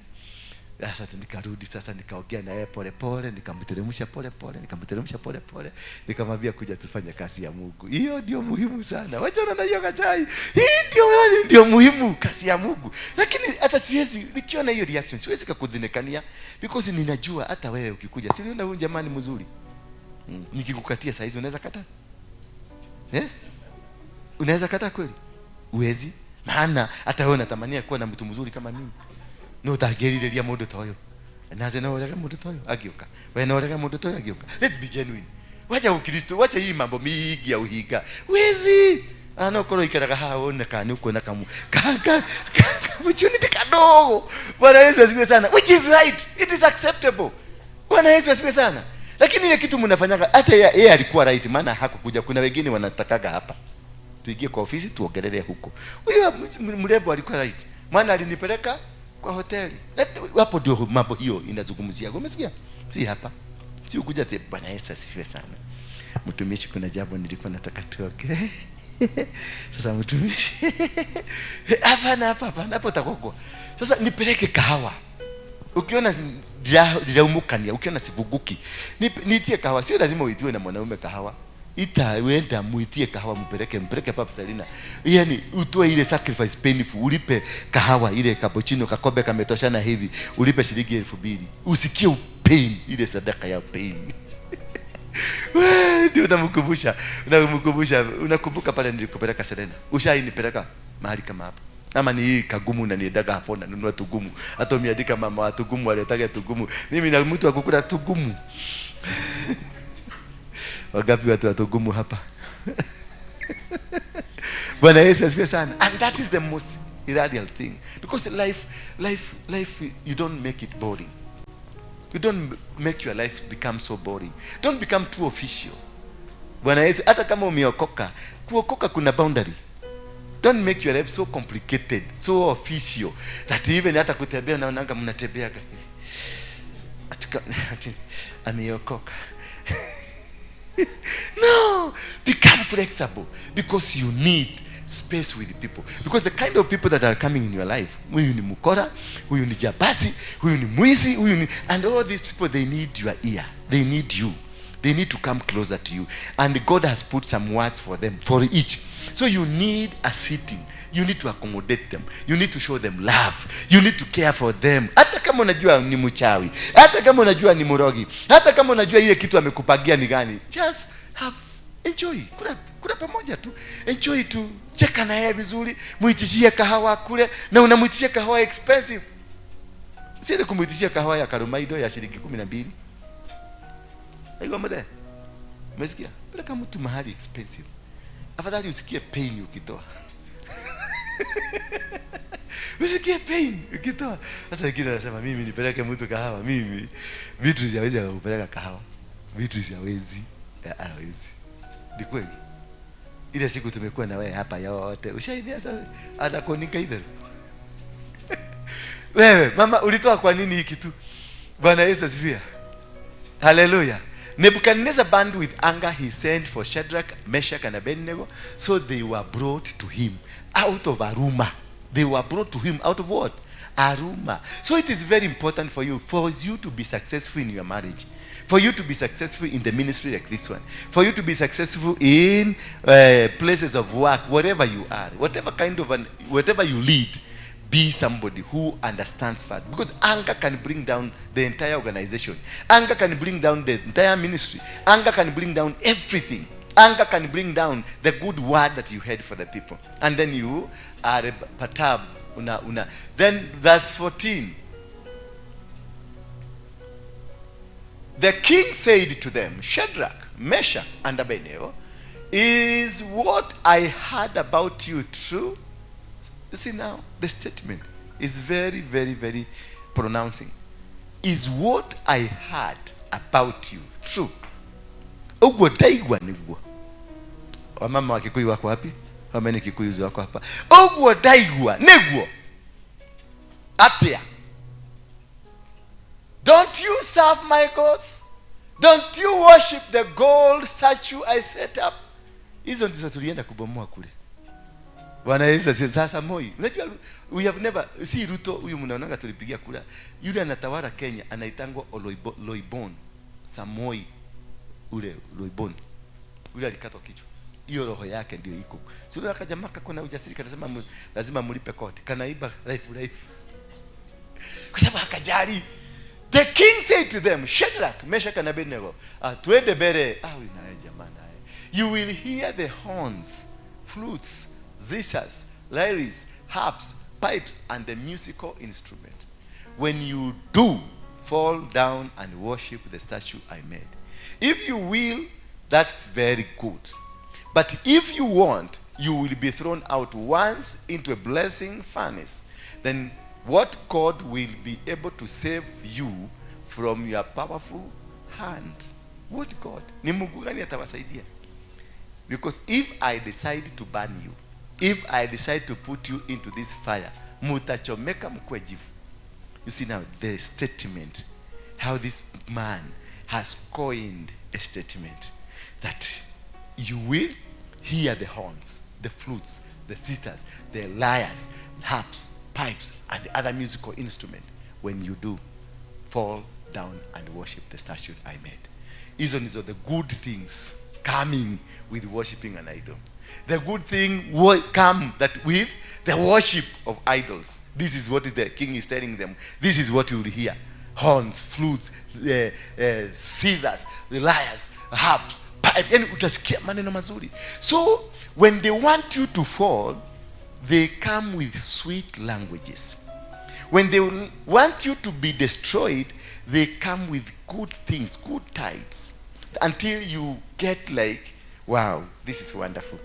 Sasa nikarudi, sasa nikaongea na yeye pole pole, nikamteremsha pole pole, nikamwambia kuja tufanye kazi ya Mungu. Hiyo ndio muhimu sana. Wachana na hiyo kachai. Hii ndio muhimu, kazi ya Mungu. Lakini hata siwezi nikiona hiyo reaction, siwezi kukudhinekania because ninajua hata wewe ukikuja, si unaona huyu jamani mzuri. Nikikukatia saa hizo unaweza kata? Unaweza kata kweli? Uwezi. Maana hata wewe unatamania kuwa na mtu mzuri kama mimi. No tagerire mundu toyo. Naze na orega mundu toyo agioka. Wewe na orega mundu toyo agioka. Let's be genuine. Wacha Ukristo, wacha hii mambo mingi ya uhiga. Wezi. Koro ikaraga haona kani uko na kamu. Kaka. Opportunity kadogo. Bwana Yesu asifiwe sana. Which is right. It is acceptable. Bwana Yesu asifiwe sana. Lakini ile kitu mnafanyaga hata yeye alikuwa right, maana hakukuja. Kuna wengine wanatakaga hapa. Tuingie kwa ofisi tuongelee huko. Huyo mrembo alikuwa right. Maana alinipeleka kwa hoteli. Hapo ndio mambo hiyo inazungumzia. Umesikia? Si hapa. Si ukuja te. Bwana Yesu asifiwe sana. Mtumishi, kuna jambo nilikuwa nataka tuoke. Sasa mtumishi. Hapana hapo takoko. Sasa nipeleke kahawa. Ukiona dilaumukania, ukiona sivuguki, nitie kahawa. Sio lazima uitiwe na mwanaume kahawa. Wenda muitie kahawa, mpeleke Papa Selina. Yaani utoe ile sacrifice painful, ulipe kahawa ile cappuccino kakombe kametoshana hivi, ulipe shilingi 2000. Usikie pain ile sadaka ya pain. Ndio unamkumbusha, unakumbuka pale nilikupeleka Selena. Ushainipeleka mahali kama hapo. Ama ni hii kagumu na niendaga hapo na nunua tugumu. Hata umeandika mama wa tugumu aletaga tugumu. Mimi na mtu akukula tugumu. Wagapi watu watugumu hapa? Bwana Yesu asifiwe sana. And that is the most irradial thing. Because life, you don't make it boring. You don't make your life become so boring. Don't become too official. Bwana Yesu, hata kama umeokoka, kuokoka kuna boundary. Don't make your life so complicated, so official, that even hata kutembea naonanga mnatembeaga hivi. Ameokoka. No, become flexible because you need space with the people. Because the kind of people that are coming in your life, huyu ni mukora, huyu ni jabasi, huyu ni mwizi, and all these people, they need your ear. They need you. They need to come closer to you. And God has put some words for them, for each. So you need a sitting. You need to accommodate them. You need to show them love. You need to care for them. Hata kama unajua ni mchawi, hata kama unajua ni mrogi, hata kama unajua ile kitu amekupagia ni gani, just enjoy. Kuna pamoja tu. Enjoy tu. Cheka na yeye vizuri, muitishie kahawa kule, na unamuitishia kahawa expensive. Usiende kumuitishia kahawa ya Karumaido ya shilingi 12. Aiwa mada. Umesikia? Peleka mtu mahali expensive. Afadhali usikie pain ukitoa. Usikie pain ukitoa. Sasa wengine wanasema mimi nipeleke mtu kahawa, mimi vitu siwezi kupeleka kahawa. Vitu siwezi. Hawezi. Ni kweli. Ile siku tumekuwa na wewe hapa yote. Ushaidi hata anakonika ile. Wewe mama ulitoa kwa nini hiki tu? Bwana Yesu asifiwe. Hallelujah. Nebuchadnezzar burned with anger. He sent for Shadrach, Meshach and Abednego. So they were brought to him out of a rumor. They were brought to him out of what? A rumor. So it is very important for you to be successful in your marriage. For you to be successful in the ministry like this one. For you to be successful in places of work, wherever you are. Whatever you lead. Be somebody who understands fact. Because anger can bring down the entire organization. Anger can bring down the entire ministry. Anger can bring down everything. Anger can bring down the good word that you had for the people. And then you are perturbed. Then verse 14. The king said to them, Shadrach, Meshach, and Abednego, Is what I heard about you true? You see now, the statement is very, very, very pronouncing. Is what I heard about you true? Ogwo daigwa niguo. Wamama wa Kikuyu wako wapi? Wameni Kikuyu wako hapa. Ogwo daigwa niguo. Atia. Don't you serve my gods? Don't you worship the gold statue I set up? Hizo ndizo tulienda kubomoa kule. Bwana Yesu sasa Moi. Unajua we have never si Ruto huyu mnaonanga tulipigia kura. Yule anatawala Kenya anaitangwa Loibon. Samoi ule Loibon. Yule alikatwa kichwa. Hiyo roho yake ndio iko. Sio akajamaa kuna ujasiri kanasema lazima mlipe kodi. Kanaiba life. Kwa sababu akajali. The king said to them, Shadrach, Meshach and Abednego, twende bere. Unaye jamani. You will hear the horns, flutes, zithers, lyres, harps, pipes, and the musical instrument. When you do, fall down and worship the statue I made. If you will, that's very good. But if you want, you will be thrown out once into a blazing furnace. Then what God will be able to save you from your powerful hand? What God? Ni Mungu gani atawasaidia? Because if I decide to burn you, if I decide to put you into this fire, mutachomeka mkwe jivu. You see now the statement, how this man has coined a statement that you will hear the horns, the flutes, the zithers, the lyres, harps, pipes, and the other musical instrument. When you do, fall down and worship the statue I made. These are the good things coming with worshiping an idol. The good thing will come that with the worship of idols. This is what the king is telling them. This is what you will hear. Horns, flutes, cedars, the lyres, harps, pipe. And utasikia maneno mazuri. So when they want you to fall, they come with sweet languages. When they want you to be destroyed, they come with good things, good tides. Until you get like, wow, this is wonderful.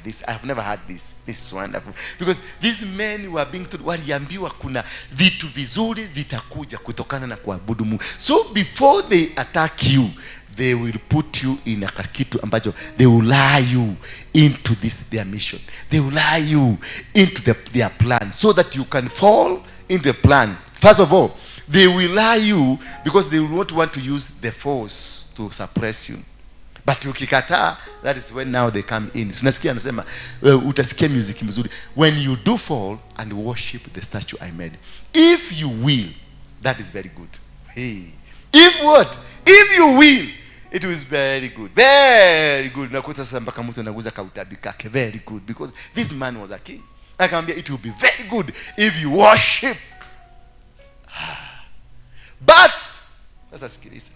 This I have never had this. This is wonderful. Because these men were being told, waliambiwa kuna vitu vizuri vitakuja kutokana na kuabudu Mungu. So before they attack you, they will put you in a kitu ambacho they will lie you into their mission. They will lie you into their plan so that you can fall into the plan. First of all, they will lie you because they will not want to use the force to suppress you. But ukikataa, that is when now they come in. So nasikia anasema utasikia music mzuri. When you do fall and worship the statue I made, if you will, that is very good. Hey. If what? If you will, it was very good. Very good. Nakuta sasa mpaka mtu anaguza kautabi kake. Very good. Because this man was a king. Akamwambia it will be very good if you worship. But, sasa sikiliza.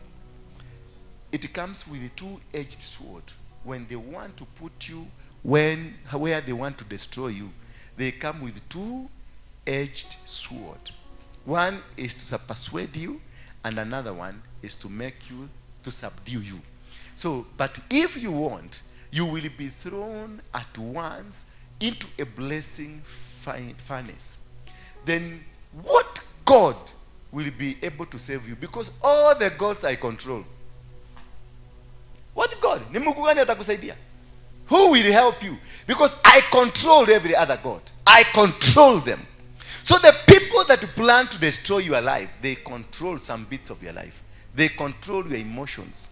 It comes with a two-edged sword. When they want to put you where they want to destroy you, they come with two-edged sword. One is to persuade you, and another one is to make you, to subdue you. So, but if you want, you will be thrown at once into a blazing furnace. Then what God will be able to save you? Because all the gods I control. What God? Ni Mungu gani atakusaidia? Who will help you? Because I control every other God. I control them. So the people that plan to destroy your life, they control some bits of your life. They control your emotions.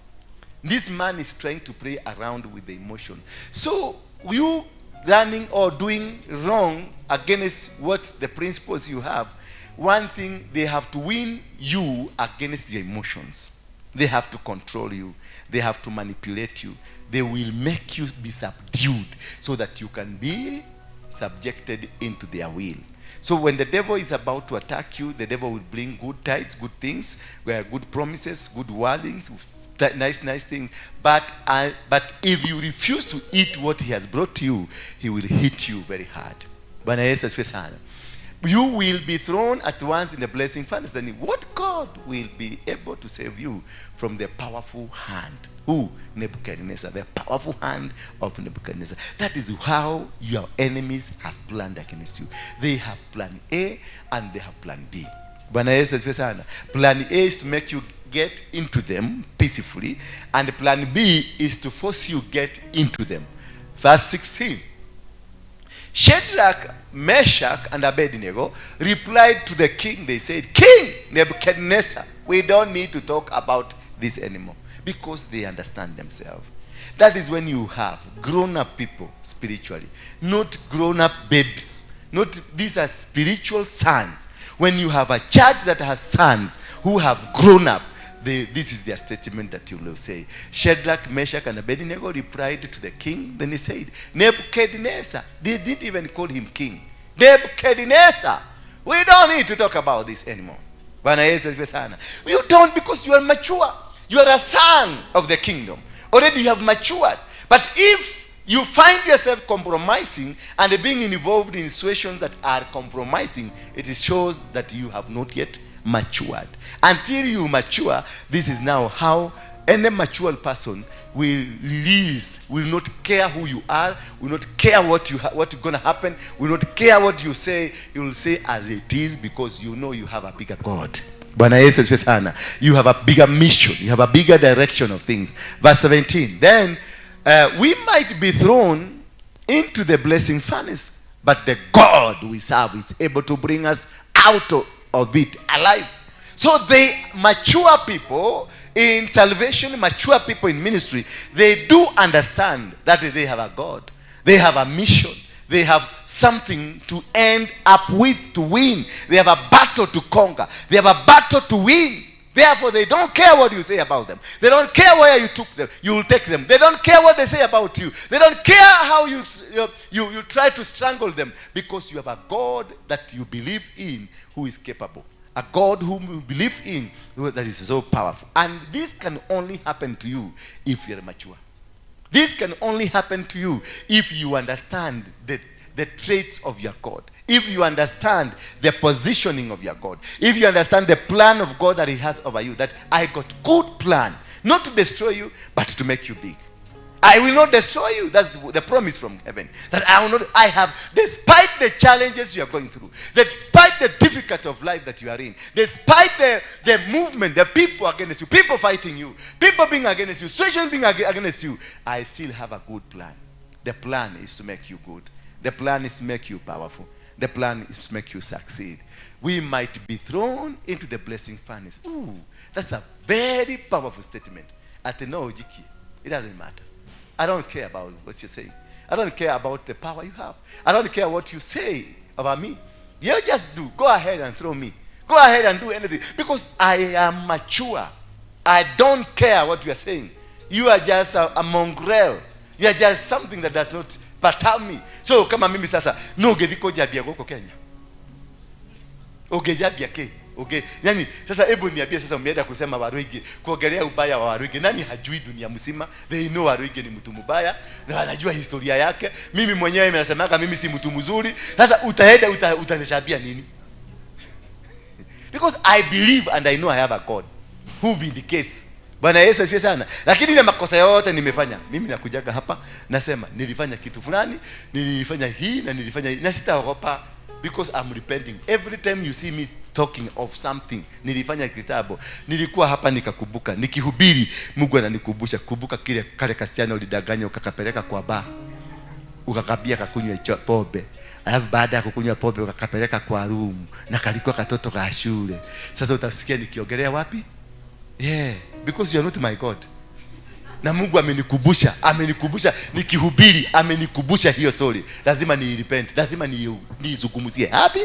This man is trying to play around with the emotion. So you learning or doing wrong against what the principles you have, one thing, they have to win you against your emotions. They have to control you. They have to manipulate you. They will make you be subdued so that you can be subjected into their will. So when the devil is about to attack you, the devil will bring good tides, good things, good promises, good wordings, nice things. But if you refuse to eat what he has brought to you, he will hit you very hard. Bwana Yesu asifiwe sana. you will be thrown at once in the blazing furnace. Then what God will be able to save you from the powerful hand? Who? Nebuchadnezzar. The powerful hand of Nebuchadnezzar. That is how your enemies have planned against you. They have plan A and they have plan B. Plan A is to make you get into them peacefully, and plan B is to force you get into them. Verse 16. Shadrach, Meshach, and Abednego replied to the king. They said, King Nebuchadnezzar, we don't need to talk about this anymore, because they understand themselves. That is when you have grown-up people spiritually, not grown-up babes. These are spiritual sons. When you have a church that has sons who have grown up, this is their statement that you will say. Shadrach, Meshach, and Abednego replied to the king. Then he said, Nebuchadnezzar. They didn't even call him king. Nebuchadnezzar, we don't need to talk about this anymore. You don't, because you are mature. You are a son of the kingdom. Already you have matured. But if you find yourself compromising and being involved in situations that are compromising, it shows that you have not yet matured. Until you mature, this is now how any mature person will release, will not care who you are, will not care what is going to happen, will not care what you say. You will say as it is, because you know you have a bigger God. You have a bigger mission, you have a bigger direction of things. Verse 17. Then we might be thrown into the blazing furnace, but the God we serve is able to bring us out of it alive. So they mature people in salvation, mature people in ministry, they do understand that they have a God, they have a mission, they have something to end up with, to win. They have a battle to conquer, they have a battle to win. Therefore, they don't care what you say about them. They don't care where you took them. You will take them. They don't care what they say about you. They don't care how you try to strangle them, because you have a God that you believe in who is capable. A God whom you believe in that is so powerful. And this can only happen to you if you are mature. This can only happen to you if you understand the traits of your God. If you understand the positioning of your God. If you understand the plan of God that He has over you. That I got good plan. Not to destroy you, but to make you big. I will not destroy you. That's the promise from heaven. That I have, despite the challenges you are going through, despite the difficulty of life that you are in, despite the movement, the people against you, people fighting you, people being against you, situations being against you, I still have a good plan. The plan is to make you good. The plan is to make you powerful. The plan is to make you succeed. We might be thrown into the blazing furnace. Ooh, that's a very powerful statement. It doesn't matter. I don't care about what you're saying. I don't care about the power you have. I don't care what you say about me. You just do. Go ahead and throw me. Go ahead and do anything. Because I am mature. I don't care what you are saying. You are just a mongrel. You are just something that does not perturb me. So, kama mimi sasa, no gediko jabia goko Kenya. Ogejabia ke. Okay. Yani sasa hebu niambie sasa umeenda kusema Waruige, kuongelea ubaya wa Waruige. Nani hajui dunia mzima? They know Waruige ni mtu mbaya na wanajua historia yake. Mimi mwenyewe nimesemaga mimi si mtu mzuri. Sasa utaenda utanishabia nini? Because I believe and I know I have a God who vindicates. Bwana Yesu asifiwe sana. Lakini ile makosa yote nimefanya. Mimi nakujaga hapa nasema nilifanya kitu fulani, nilifanya hii na nilifanya hii. Na sitaogopa. Because I'm repenting. Every time you see me talking of something, nilifanya kitabu, nilikuwa hapa nikakumbuka, nikihubiri Mungu ananikumbusha, kumbuka kale kasichana ulidanganya ukakapeleka kwa baa. Ukakabia kakunywa pombe. Alafu baada ya kukunywa pombe ukakapeleka kwa room na kalikuwa katoto ka shule. Sasa utasikia nikiongelea wapi? Yeah, because you are not my God. Na Mungu amenikumbusha nikihubiri, amenikumbusha hiyo story. Lazima ni repent, lazima nizungumzie. Happy?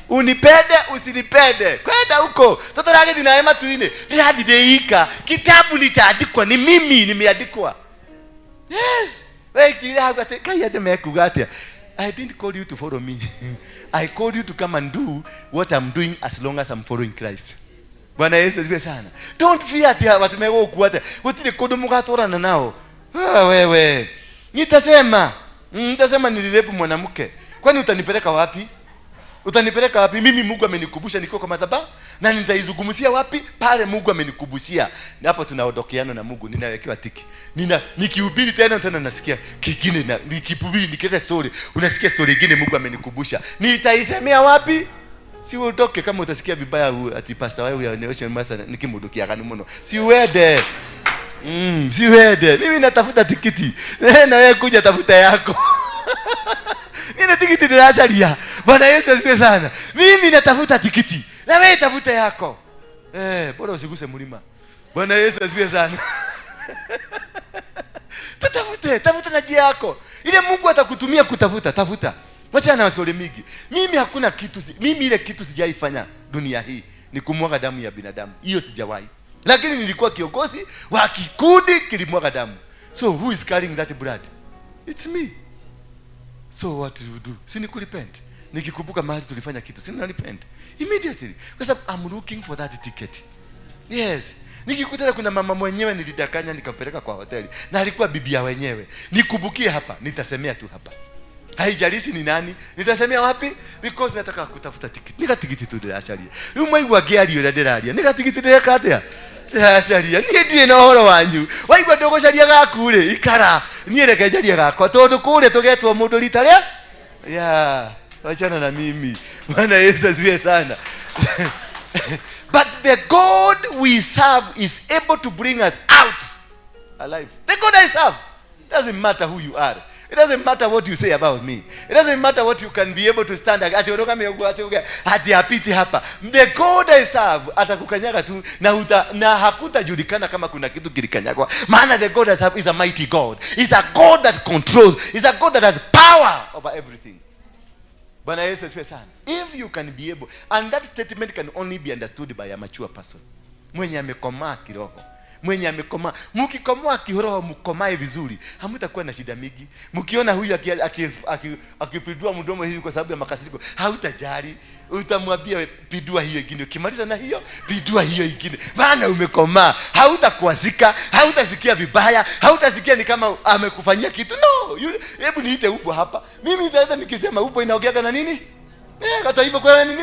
Unipende usinipende, kwenda huko. Toto lake dinaema tuine. Hadi deika, kitabu nitaandikwa, ni mimi nimeandikwa. Yes. I didn't call you to follow me. I called you to come and do what I'm doing as long as I'm following Christ. Bwana Yesu asifiwe sana. Don't fear ati watu mewo kuata. Kutile kodomo katorana nao. Wewe. Nitasema nilirepu mwanamke. Kwani utanipeleka wapi? Utanipeleka wapi? Mimi Mungu amenikumbusha niko kwa madhabahu, na nitaizungumzia wapi? Pale Mungu amenikumbushia. Na hapo tunaondokeana na Mungu, ninawekewa tiki. Nikihubiri tena nasikia kingine, na nikihubiri nikileta story, unasikia story nyingine Mungu amenikumbusha. Nitaisemea wapi? Si utoke kama utasikia vibaya ati pastor wewe anaonyesha masa nikimudukia kana mno. Si uende. Si uende. Mimi natafuta tikiti. Na wewe kuja tafuta yako. Nina tikiti ninasalia. Bwana Yesu asifiwe sana. Mimi natafuta tikiti. Na wewe tafuta yako. Bora usiguse mlima. Bwana Yesu asifiwe sana. Tafuta na njia yako. Ile Mungu atakutumia kutafuta, tafuta. Wacha na maswali mingi. Mimi hakuna kitu mimi ile kitu sijaifanya dunia hii ni kumwaga damu ya binadamu. Hiyo sijawahi. Lakini nilikuwa kiongozi wa kikundi kilimwaga damu. So who is carrying that blood? It's me. So what do you do? Si nikurepent. Nikikumbuka mahali tulifanya kitu, si nalipent immediately because I'm looking for that ticket. Yes. Nikikutana kuna mama mwenyewe nilidanganya nikampeleka kwa hoteli na alikuwa bibia wenyewe. Nikumbukie hapa, nitasemea tu hapa. Haijalishi ni nani, nitasemea wapi? Because nataka kutafuta tikiti. Nika tikiti tu ndio asharia. Umwe gari ile ndiraria. Nika tikiti ndio katea. Asharia. Ni ndiye na horo wanyu. Waigwa ndogo sharia gakure ikara. Ni reke sharia gakwa. Tondu kule tugetwo mundu ritaria. Yeah. Wachana na mimi. Bwana Yesu asifiwe sana. But the God we serve is able to bring us out alive. The God I serve doesn't matter who you are. It doesn't matter what you say about me. It doesn't matter what you can be able to stand ati ondoka ati apiti hapa. The God I serve atakukanyaga tu na hakutajulikana kama kuna kitu kilikanyagwa. Maana the God I serve is a mighty God. Is a God that controls. Is a God that has power over everything. Bwana Yesu asifiwe sana. If you can be able, and that statement can only be understood by a mature person. Mwenye amekomaa kiroho. Mwenye amekomaa. Mkikomaa kiroho mkomae vizuri, hamtakuwa na shida mingi. Mkiona huyu akipindua mdomo hivi kwa sababu ya makasiriko, hautajali. Utamwambia pindua hiyo ingine. Ukimaliza na hiyo, pindua hiyo ingine. Maana umekomaa. Hautakuazika, hautasikia vibaya, hautasikia ni kama amekufanyia kitu. No, hebu niite upo hapa. Mimi nitaenda nikisema upo inaongeaga na nini? Hata hivyo kwa nini?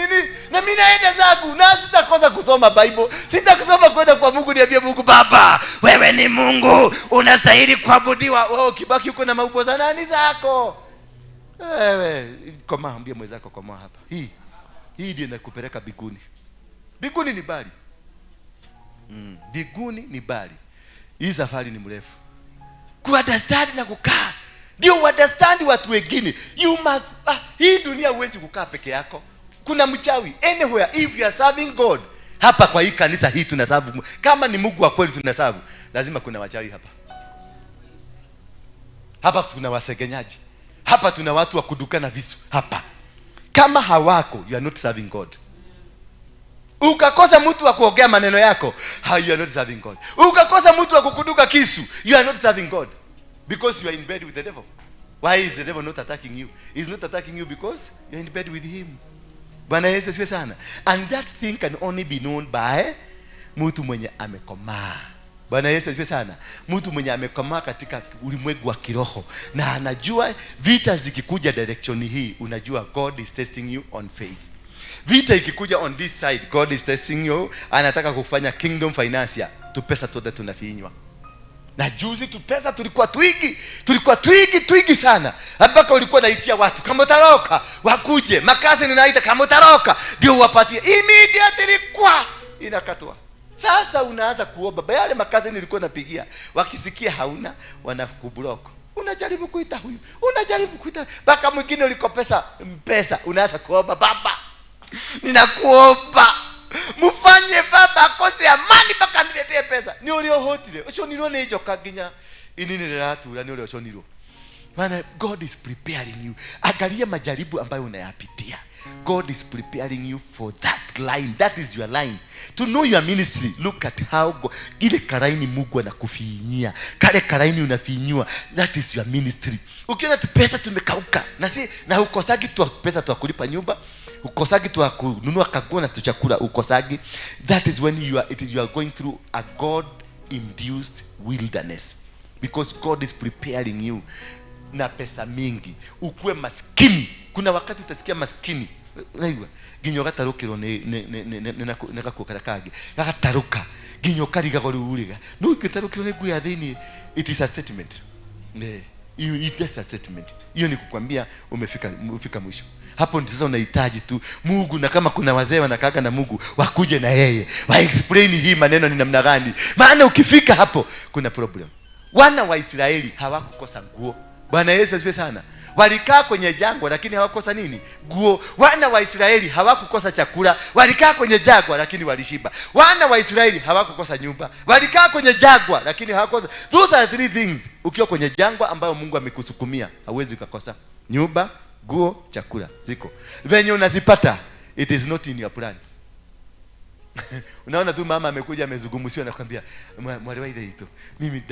Na mimi naenda zangu na sitakosa kusoma Bible. Sitakusoma kwenda kwa Mungu niambie Mungu Baba, wewe ni Mungu, unastahili kuabudiwa. Wewe kibaki uko na maupo za nani zako? Wewe koma ambie mwenzako koma hapa. Hii ndio inakupeleka biguni. Biguni ni bali. Biguni ni bali. Hii safari ni mrefu. Kuunderstand na kukaa. Ndio understand watu wengine. You must hii dunia huwezi kukaa peke yako. Kuna mchawi anywhere. If you are serving God, hapa kwa hii kanisa hii tunaserve. Kama ni Mungu wa kweli tunaserve, lazima kuna wachawi hapa. Hapa kuna wasegenyaji. Hapa tuna watu wa kudukana visu hapa. Kama hawako, you are not serving God. Ukakosa mtu wa kuongea maneno yako, you are not serving God. Ukakosa mtu wa kukuduka kisu, you are not serving God. Because you are in bed with the devil. Why is the devil not attacking you? He's not attacking you because you're in bed with him. Bwana Yesu asifiwe sana. And that thing can only be known by mtu mwenye amekomaa. Bwana Yesu asifiwe sana. Mtu mwenye amekomaa katika ulimwengu wa kiroho na anajua vita zikikuja direction hii, unajua God is testing you on faith. Vita ikikuja on this side, God is testing you, anataka kufanya kingdom financial. Tupesa tote tunafinywa. Na juzi tupesa tulikuwa twigi sana. Mpaka ulikuwa naitia watu kama utaroka wakuje, makazi ninaita kama utaroka ndio uwapatie. Immediately kwa inakatwa. Sasa unaanza kuomba. Yale makazi nilikuwa napigia, wakisikia hauna wanakublock. Unajaribu kuita huyu, unajaribu kuita baka mwingine ulikopesa pesa, unaanza kuomba Baba, ninakuomba mufanye Baba akose amani mpaka niletee pesa. Ni ulio hotile. Osho nilone hicho kaginya inini leratura ni ulio shoniro. Maana God is preparing you. Angalia majaribu ambayo unayapitia. God is preparing you for that line. That is your line. To know your ministry, look at how ile karaini Mungu anakufinyia. Kale karaini unafinywa, that is your ministry. Ukiona pesa tumekauka, na ukosagi tu pesa tu kulipa nyumba, ukosagi tu kununua kaguo na chakula, ukosagi, that is when you are going through a God induced wilderness, because God is preparing you na pesa mingi. Ukue maskini. Kuna wakati utasikia maskini Raigwa ginyo gatarukiro ne gakukara kage gataruka ginyo kariga goruriga no kitarukiro ne guya thini. It is a statement. It is a statement. Hiyo ni kukwambia umefika mwisho. Hapo ndio sasa unahitaji tu Mungu, na kama kuna wazee wanakaga na Mungu wakuje na yeye wa explain hii maneno ni namna gani, maana ukifika hapo kuna problem. Wana wa Israeli hawakukosa nguo. Bwana Yesu asifiwe sana. Walikaa kwenye jangwa lakini hawakosa nini? Nguo. Wana wa Israeli hawakukosa chakula. Walikaa kwenye jangwa lakini walishiba. Wana wa Israeli hawakukosa nyumba. Walikaa kwenye jangwa lakini hawakosa. Those are three things. Ukiwa kwenye jangwa ambayo Mungu amekusukumia, hauwezi kukosa. Nyumba, nguo, chakula. Ziko. Venye unazipata, it is not in your plan. Unaona tu mama amekuja amezungumziwa na kwambia mwale wa ile ito mimi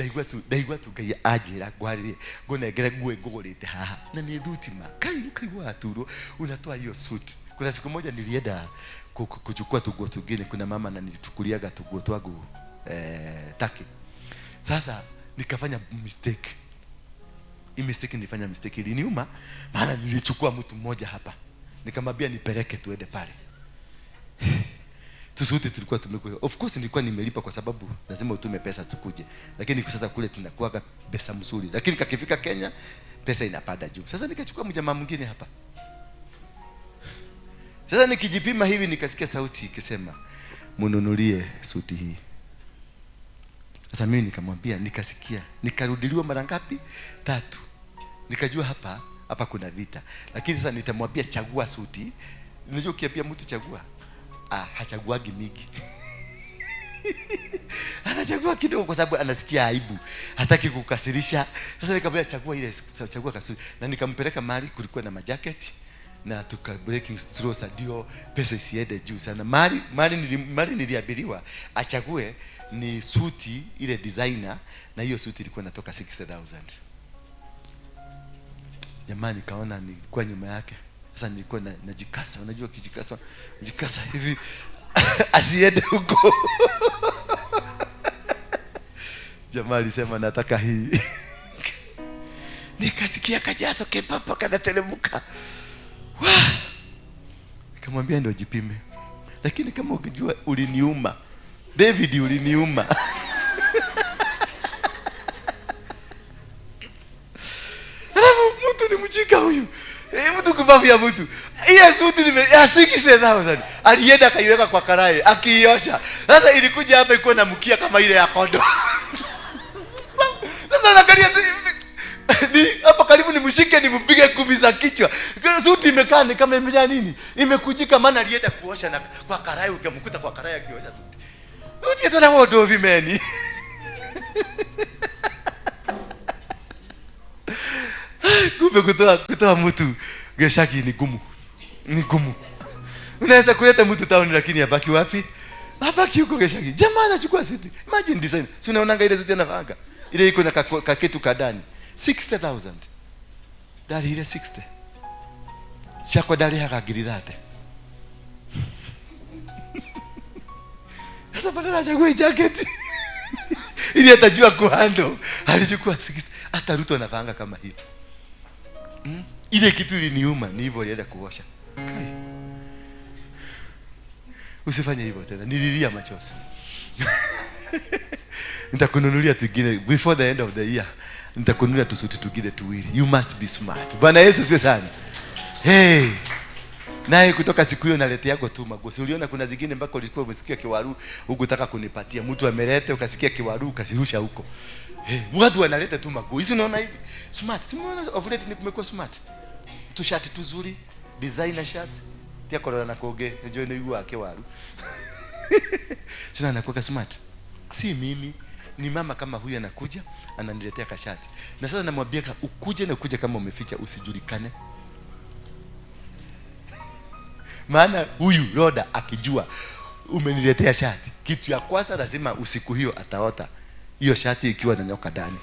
daigwa tu gai ajira gwari ngone ngere gwe ngorete haha na ni dhutima kai waturo unatoa hiyo suit. Kuna siku moja nilienda kuchukua tuguo tugine, kuna mama ananitukuliaga tuguo twangu taki. Sasa nikafanya mistake. Nilifanya mistake iliniuma, maana nilichukua mtu mmoja hapa nikamwambia nipeleke tuende pale. Tusote tulikuwa tumekuwa. Of course nilikuwa nimelipa kwa sababu lazima utume pesa tukuje. Lakini sasa kule tunakuaga pesa mzuri. Lakini kakifika Kenya pesa inapanda juu. Sasa nikachukua mjamaa mwingine hapa. Sasa nikijipima hivi nikasikia sauti ikisema mununulie suti hii. Sasa mimi nikamwambia, nikasikia, nikarudiliwa mara ngapi? 3. Nikajua hapa kuna vita. Lakini sasa nitamwambia chagua suti. Unajua ukiambia mtu chagua, hachaguagi mingi. Anachagua kidogo kwa sababu anasikia aibu, hataki kukasirisha. Sasa nikamwambia chagua kasuri, na nikampeleka mahali kulikuwa na majaketi na tuka breaking straws ndio pesa isiende juu sana. Mali niliabiriwa achague ni suti ile designer, na hiyo suti ilikuwa inatoka 60,000. Jamani, kaona nilikuwa nyuma yake. Sasa nilikuwa najikasa, unajua kijikasa hivi asiende huko. Jamaa alisema nataka hii. Nikasikia kajaso kepapa kanatelemka. Nikamwambia ndio jipime. Lakini kama ukijua uliniuma. David uliniuma. Mtu ni mjinga huyu. Mtu kubavia mtu. Hiyo suti ya 60,000. Alienda kaiweka kwa karai, akiiosha. Sasa ilikuja hapa iko na mkia kama ile ya kondo. Sasa angalia hapa karibu nimshike nimpige ngumi za kichwa. Suti imekaa ni kama imejaa nini? Imekujika, maana alienda kuosha na kwa karai, ukamkuta kwa karai akiosha suti. Suti ito na wodo vimeni. Kumbe kutoa mtu geshaki ni gumu. Ni gumu. Unaweza kuleta mtu town lakini abaki wapi? Abaki huko geshaki. Jamaa anachukua suti. Imagine design. Si unaona ile suti anavanga. Ile iko na kaketu kadani. 60,000. Dari ile 60. Chako dari hakagirithate. Sasa badala achukue jacket. Ili atajua kuhandle. Alichukua 60. Hata Ruto anavanga kama hii. Ile kitu iliniuma, ni hivyo alienda kuosha. Usifanye hivyo tena. Nililia machozi. Nitakununulia tugine before the end of the year. Nitakununulia tusuti tugine tuwili. You must be smart. Bwana Yesu asifiwe sana. Hey. Naye kutoka siku hiyo nalete yako tu magosi. Uliona kuna zingine mpaka ulikuwa umesikia kiwaru ukutaka kunipatia. Mtu amelete ukasikia kiwaru ukasirusha huko. Watu wanaleta tu magosi. Hizi unaona hivi? Smart. Simuona of late ni kumekuwa smart. Tu shati tuzuri, designer shirts. Tia korona na koge, njoo ni wake waru. Sina anakuwa smart. Si mimi, ni mama kama huyu anakuja, ananiletea kashati. Na sasa namwambia ukuje kama umeficha, usijulikane. Maana huyu Roda akijua umeniletea shati, kitu ya kwanza lazima usiku hiyo ataota hiyo shati ikiwa na nyoka ndani.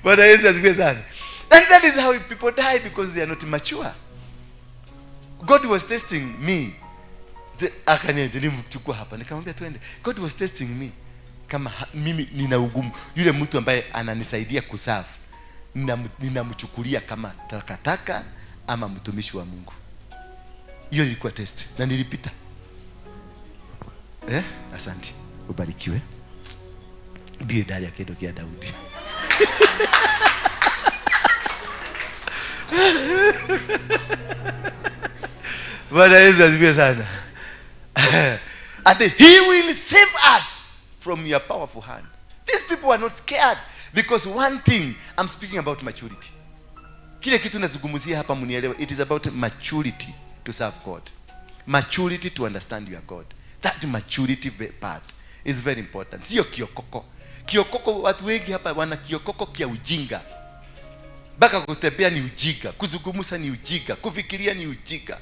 Bwana Yesu asifiwe sana. And that is how people die, because they are not mature. God was testing me. Nilimchukua hapa nikamwambia twende. God was testing me kama mimi nina ugumu. Yule mtu ambaye ananisaidia kuserve ninamchukulia kama takataka ama mtumishi wa Mungu. Hiyo ilikuwa test na nilipita. Asante. Ubarikiwe. Ndiye ndani ya kendo kia Daudi. Bwana Yesu asifiwe sana. And he will save us from your powerful hand. These people are not scared because one thing, I'm speaking about maturity. Kile kitu nazungumzia hapa mnielewe, it is about maturity to serve God. Maturity to understand your God. That maturity part is very important. Sio kiokoko. Kiokoko, watu wengi hapa wana kiokoko kia ujinga. Baka kutembea ni ujinga, kuzungumza ni ujinga, kufikiria ni ujinga.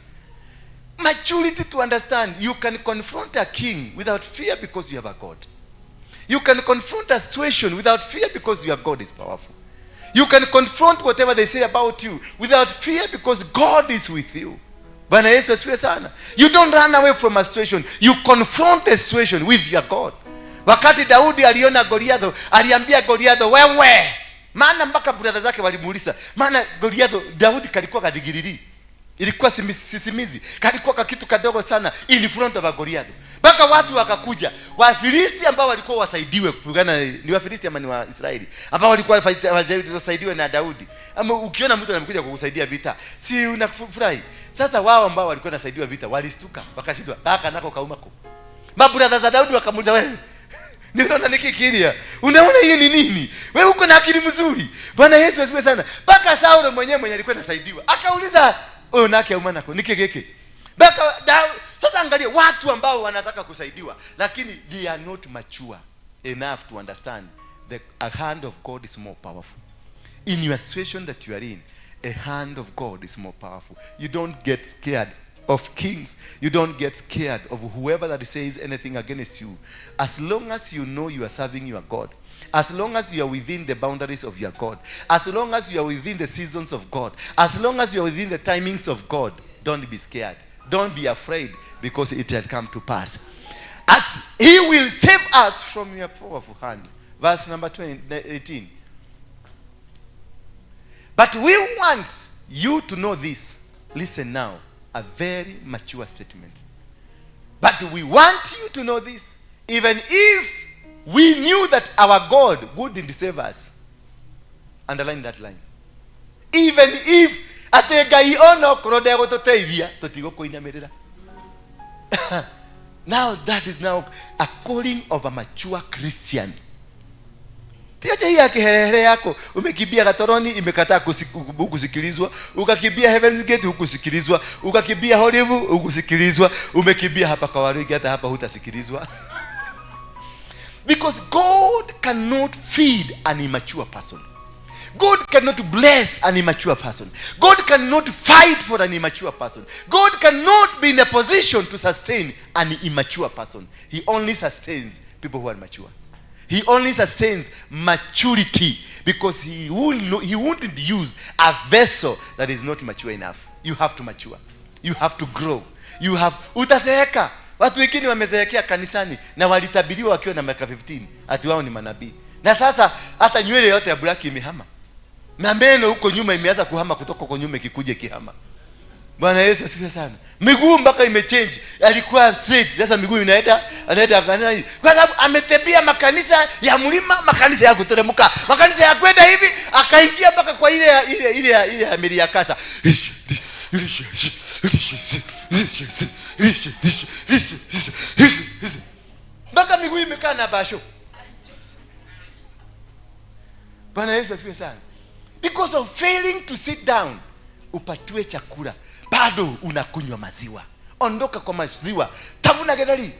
Maturity to understand you can confront a king without fear because you have a God. You can confront a situation without fear because your God is powerful. You can confront whatever they say about you without fear because God is with you. Bwana Yesu asifiwe sana. You don't run away from a situation. You confront the situation with your God. Wakati Daudi aliona Goliath, aliambia Goliath, wewe. Maana mpaka brother zake walimuuliza. Maana Goliath, Daudi kalikuwa kadigiriri. Ilikuwa sisimizi. Kalikuwa kitu kadogo sana in front of Goliath. Mpaka watu wakakuja. Wafilisti ambao walikuwa wasaidiwe kupigana, ni Wafilisti ama ni wa Israeli, ambao walikuwa wasaidiwe na Daudi. Ama ukiona mtu anamkuja kukusaidia vita, si unafurahi? Sasa wao ambao walikuwa nasaidiwa vita walistuka, wakashindwa. Kaka nako kaumako. Mabrother za Daudi wakamuuliza, wewe ninaona nikikilia, unaona hii ni nini? Wewe uko na akili mzuri. Bwana Yesu asifiwe sana. Mpaka Saulo mwenyewe alikuwa nasaidiwa, akauliza, wewe nake umanako nikigeke. Sasa angalia watu ambao wanataka kusaidiwa, lakini they are not mature enough to understand that a hand of God is more powerful. In your situation that you are in, a hand of God is more powerful. You don't get scared of kings. You don't get scared of whoever that says anything against you. As long as you know you are serving your God, as long as you are within the boundaries of your God, as long as you are within the seasons of God, as long as you are within the timings of God, don't be scared. Don't be afraid, because it will come to pass. He will save us from your powerful hand. Verse number 18. But we want you to know this. Listen now, a very mature statement. But we want you to know this. Even if we knew that our God wouldn't save us. Underline that line. Even if now that is now a calling of a mature Christian. Tiacha hii kiherehere yako, umekimbia Gatoroni imekataa kusikilizwa, ukakimbia Heaven's Gate hukusikilizwa, ukakimbia Hollywood hukusikilizwa, umekimbia hapa kwa Warigi hata hapa hutasikilizwa. Because God cannot feed an immature person. God cannot bless an immature person. God cannot fight for an immature person. God cannot be in a position to sustain an immature person. He only sustains people who are mature. He only sustains maturity, because he wouldn't use a vessel that is not mature enough. You have to mature. You have to grow. Utazeeka. Watu wengine wamezeekea kanisani na walitabiriwa wakiwa na miaka 15 ati wao ni manabii. Na sasa hata nywele yote ya black imehama. Na meno huko nyuma imeanza kuhama, kutoka kwa nyuma kikuje kihama. Bwana Yesu asifiwe sana. Miguu mpaka imechange. Alikuwa straight, sasa miguu anaenda kanani. Kwa sababu ametembea makanisa ya mlima, makanisa ya kuteremka, makanisa ya kwenda hivi, akaingia mpaka kwa ile amiri ya kasa. Mpaka miguu imekaa na basho. Bwana Yesu asifiwe sana. Because of failing to sit down, upatue chakula, bado unakunywa maziwa. Ondoka kwa maziwa, tafuna getheri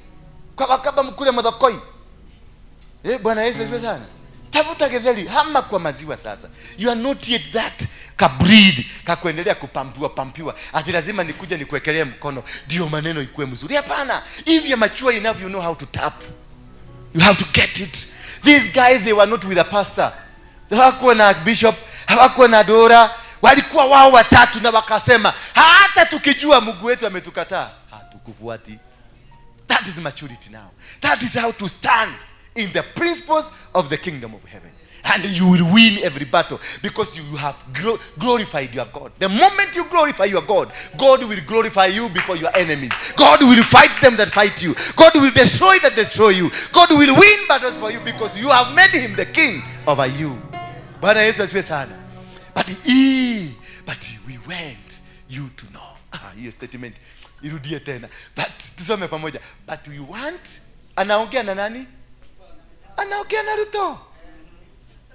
kwa wakaba mkule madhokoi. Bwana Yesu asifiwe sana. Tafuta getheri, hama kwa maziwa sasa. You are not yet that kabreed kakuendelea pampiwa. Ati lazima nikuja nikuwekelea mkono ndio maneno ikuwe mzuri. Hapana. If you are mature enough, you know how to tap. You have to get it. These guys, they were not with a pastor. Hawakuwa na bishop, hawakuwa na dora. Walikuwa wao watatu na wakasema, hata tukijua Mungu wetu ametukataa, hatukufuati. That is maturity now. That is how to stand in the principles of the kingdom of heaven. And you will win every battle because you have glorified your God. The moment you glorify your God, God will glorify you before your enemies. God will fight them that fight you. God will destroy that destroy you. God will win battles for you because you have made him the king over you. Bwana Yesu asifiwe sana. But we went you to know. Hiyo statement irudie tena. But tusome pamoja. But we want. Anaongea na nani? Anaongea na Ruto.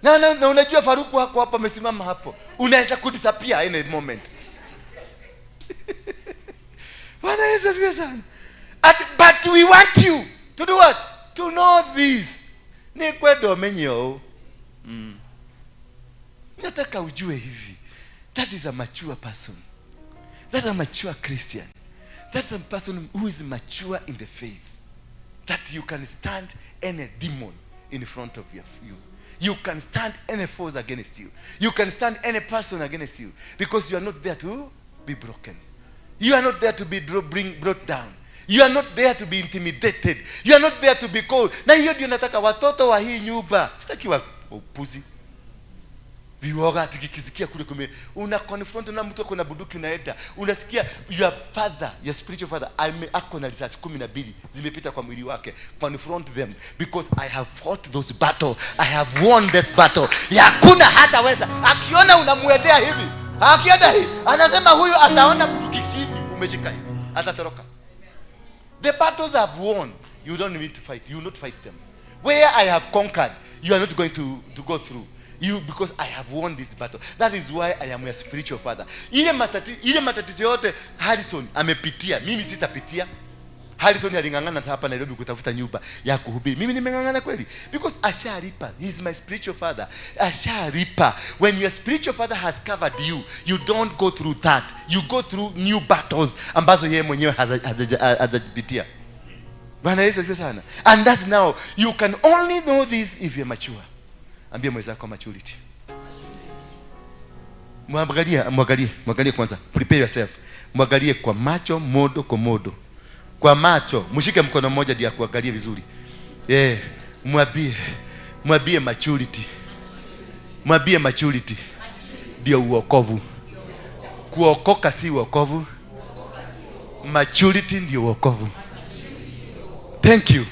Na unajua Faruku hako hapa amesimama hapo. Unaweza kudisappear any moment. Bwana Yesu asifiwe sana. But we want you to do what? To know this. Ni kwedo menyo. Nataka ujue hivi. That is a mature person. That's a mature Christian. That's a person who is mature in the faith. That you can stand any demon in front of you. You can stand any force against you. You can stand any person against you. Because you are not there to be broken. You are not there to be brought down. You are not there to be intimidated. You are not there to be cold. Na hiyo ndio nataka watoto wa hii nyumba. Sitaki wa upuzi. Viwoga tikikisikia kule kume. Una confront na mtu kuna buduki unaenda. Unasikia your father, your spiritual father, ako na risasi 12 zimepita kwa mwili wake. Confront them because I have fought those battle. I have won this battle. Hakuna hata weza. Akiona unamuendea hivi. Akienda hivi. Anasema huyu ataona buduki chini umeshika hivi. Atatoroka. The battles I've won, you don't need to fight. You will not fight them. Where I have conquered, you are not going to go through. Because I have won this battle. That is why I am a spiritual father. Ile matatizo yote Harrison amepitia, mimi sitapitia. Harrison alingangana hapa Nairobi kutafuta nyumba ya kuhubiri. Mimi nimengangana kweli because asharipa. He is my spiritual father. Asharipa. When your spiritual father has covered you, you don't go through that. You go through new battles ambazo yeye mwenyewe hazajipitia. Bwana Yesu asifiwe sana. And that's now you can only know this if you're mature. Ambia mwenzako maturity. Mwangalie kwanza. Prepare yourself. Mwangalie kwa macho modo kwa modo. Kwa macho, mshike mkono mmoja ndio kuangalia vizuri. Mwambie maturity. Mwambie maturity ndio uokovu. Kuokoka si uokovu. Maturity ndio uokovu. Thank you.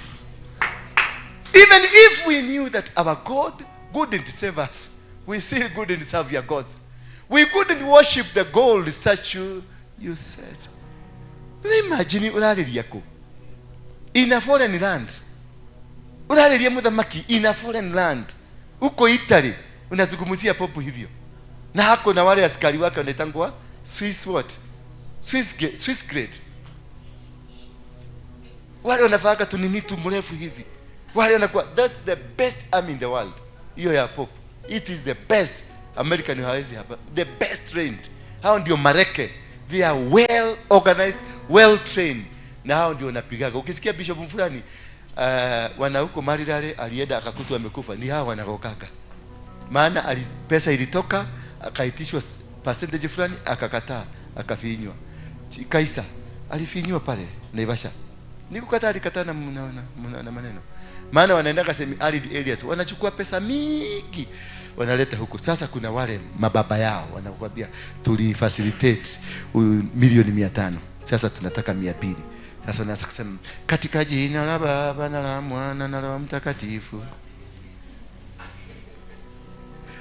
Even if we knew that our God couldn't save us, we still couldn't serve your gods. We couldn't worship the gold statue you said. Imagine urariria ko in a foreign land. Urariria muthamaki in a foreign land. Uko Italy unazungumzia popo hivyo. Na hako na wale askari wake wanaitangwa Swiss what? Swiss grade. Wale wanafaka tunini tu mrefu hivi. Wale wanakuwa that's the best army in the world. Hiyo ya popo. It is the best. American hawezi hapa. The best trained. Hao ndio mareke. They are well organized, well trained. Na hao ndio wanapigaga. Ukisikia bishop fulani wana huko Marilale alienda akakutwa amekufa, ni hao wanakokaka. Maana pesa ilitoka akaitishwa percentage fulani akakataa, akafinywa. Kaisa alifinywa pale Naivasha. Nikukataa alikataa na maneno. Maana wanaenda kasemi arid areas wanachukua pesa mingi wanaleta huko. Sasa kuna wale mababa yao wanakuambia tuli facilitate milioni 500. Sasa tunataka 200. Sasa wanaanza kusema katika jina la Baba na la Mwana na la Mtakatifu.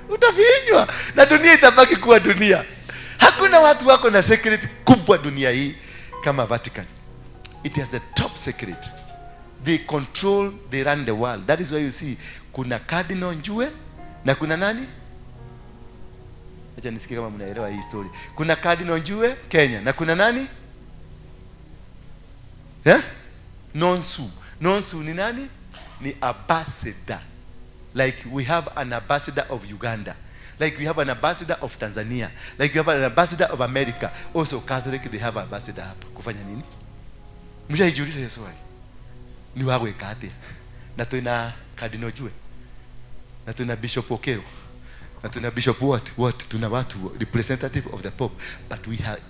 Utafinywa na dunia itabaki kuwa dunia. Hakuna watu wako na secret kubwa dunia hii kama Vatican. It has the top secret. They control, they run the world. That is why you see kuna Cardinal Njue na kuna nani? Acha nisikie kama mnaelewa hii story. Kuna Cardinal Njue Kenya na kuna nani? Nonsu ni nani? Ni ambassador. Like we have an ambassador of Uganda. Like we have an ambassador of Tanzania. Like we have an ambassador of America. Also Catholic they have an ambassador hapa. Kufanya nini? Mshajiuliza hiyo swali. Ni wawe kate. Na tuna Cardinal Njue. Na tuna Bishop Okero. Na tuna Bishop what? Tuna watu representative of the Pope. But we have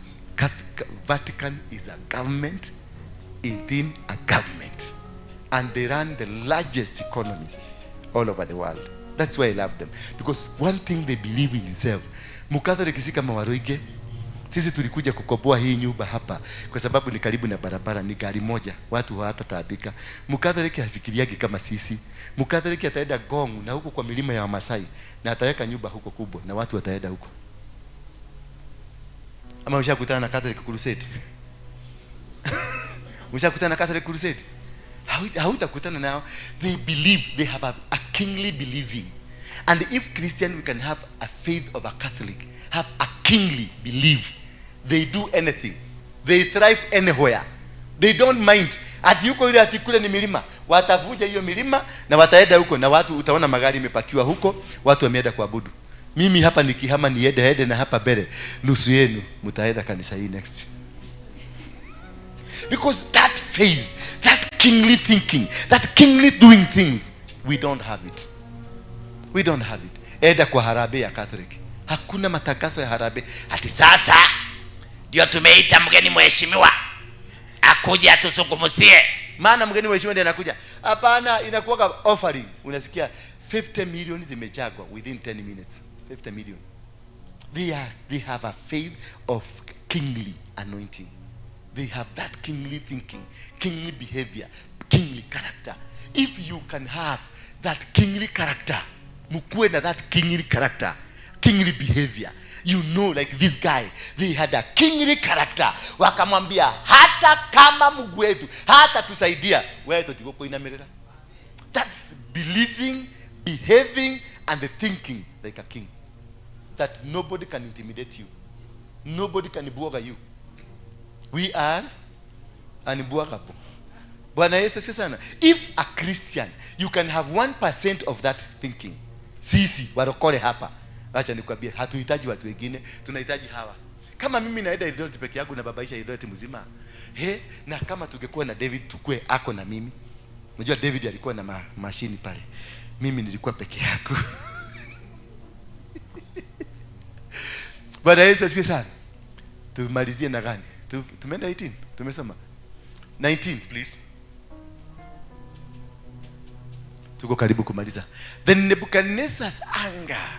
Vatican is a government within a government. and they run the largest economy all over the world. That's why I love them, because one thing they believe in itself. Mukatholiki si kama Waroige. Sisi tulikuja kukoboa hii nyumba hapa kwa sababu ni karibu na barabara, ni gari moja, watu hawatataabika. Mukatholiki hafikiriagi kama sisi. Mukatholiki ataenda Gong na huko kwa milima ya Wamasai na ataweka nyumba huko kubwa na watu wataenda huko. Ama ushakutana na Catholic crusade? Ushakutana na Catholic crusade? Hautakutana nao. They believe, they have a kingly believing. And if Christian, we can have a faith of a Catholic, have a kingly belief. They do anything. They thrive anywhere. They don't mind. Ati huko ile ati kule ni milima. Watavuja hiyo milima na wataenda huko na watu utaona magari imepakiwa huko, watu wameenda kuabudu. Mimi hapa nikihama niende na hapa mbele, nusu yenu mtaenda kanisa hii next. Because that faith, that kingly thinking, that kingly doing things, we don't have it. We don't have it. Eda kwa harambee ya Catholic, hakuna matangazo ya harambee. Ati sasa ndio tumeita mgeni mheshimiwa akuje atuzungumzie. Maana mgeni mheshimiwa ndiye anakuja. Hapana, inakuwa offering. Unasikia 50 million zimechagwa within 10 minutes. 50 million. They have a faith of kingly anointing. They have that kingly thinking, kingly behavior, kingly character. If you can have that kingly character, mukue na that kingly character, kingly behavior, you know, like this guy, they had a kingly character. Wakamwambia hata kama Mungu wetu hata tusaidia, wewe tutiko inamerera. That's believing, behaving and the thinking like a king. That nobody can intimidate you. Nobody can buoga you. We are anibuagapo. Bwana Yesu asifiwe sana. If a Christian, you can have 1% of that thinking. Sisi warokole hapa, acha nikwambie, hatuhitaji watu wengine, tunahitaji hawa. Kama mimi naenda Eldoret peke yangu na babaisha Eldoret mzima, na kama tungekuwa na David tukue ako na mimi. Unajua David alikuwa na mashini pale. Mimi nilikuwa peke yangu. Bwana Yesu asifiwe sana. Tumalizie na gani? Tumeenda 18. Tumesema 19 please. Tuko karibu kumaliza. Then Nebuchadnezzar's anger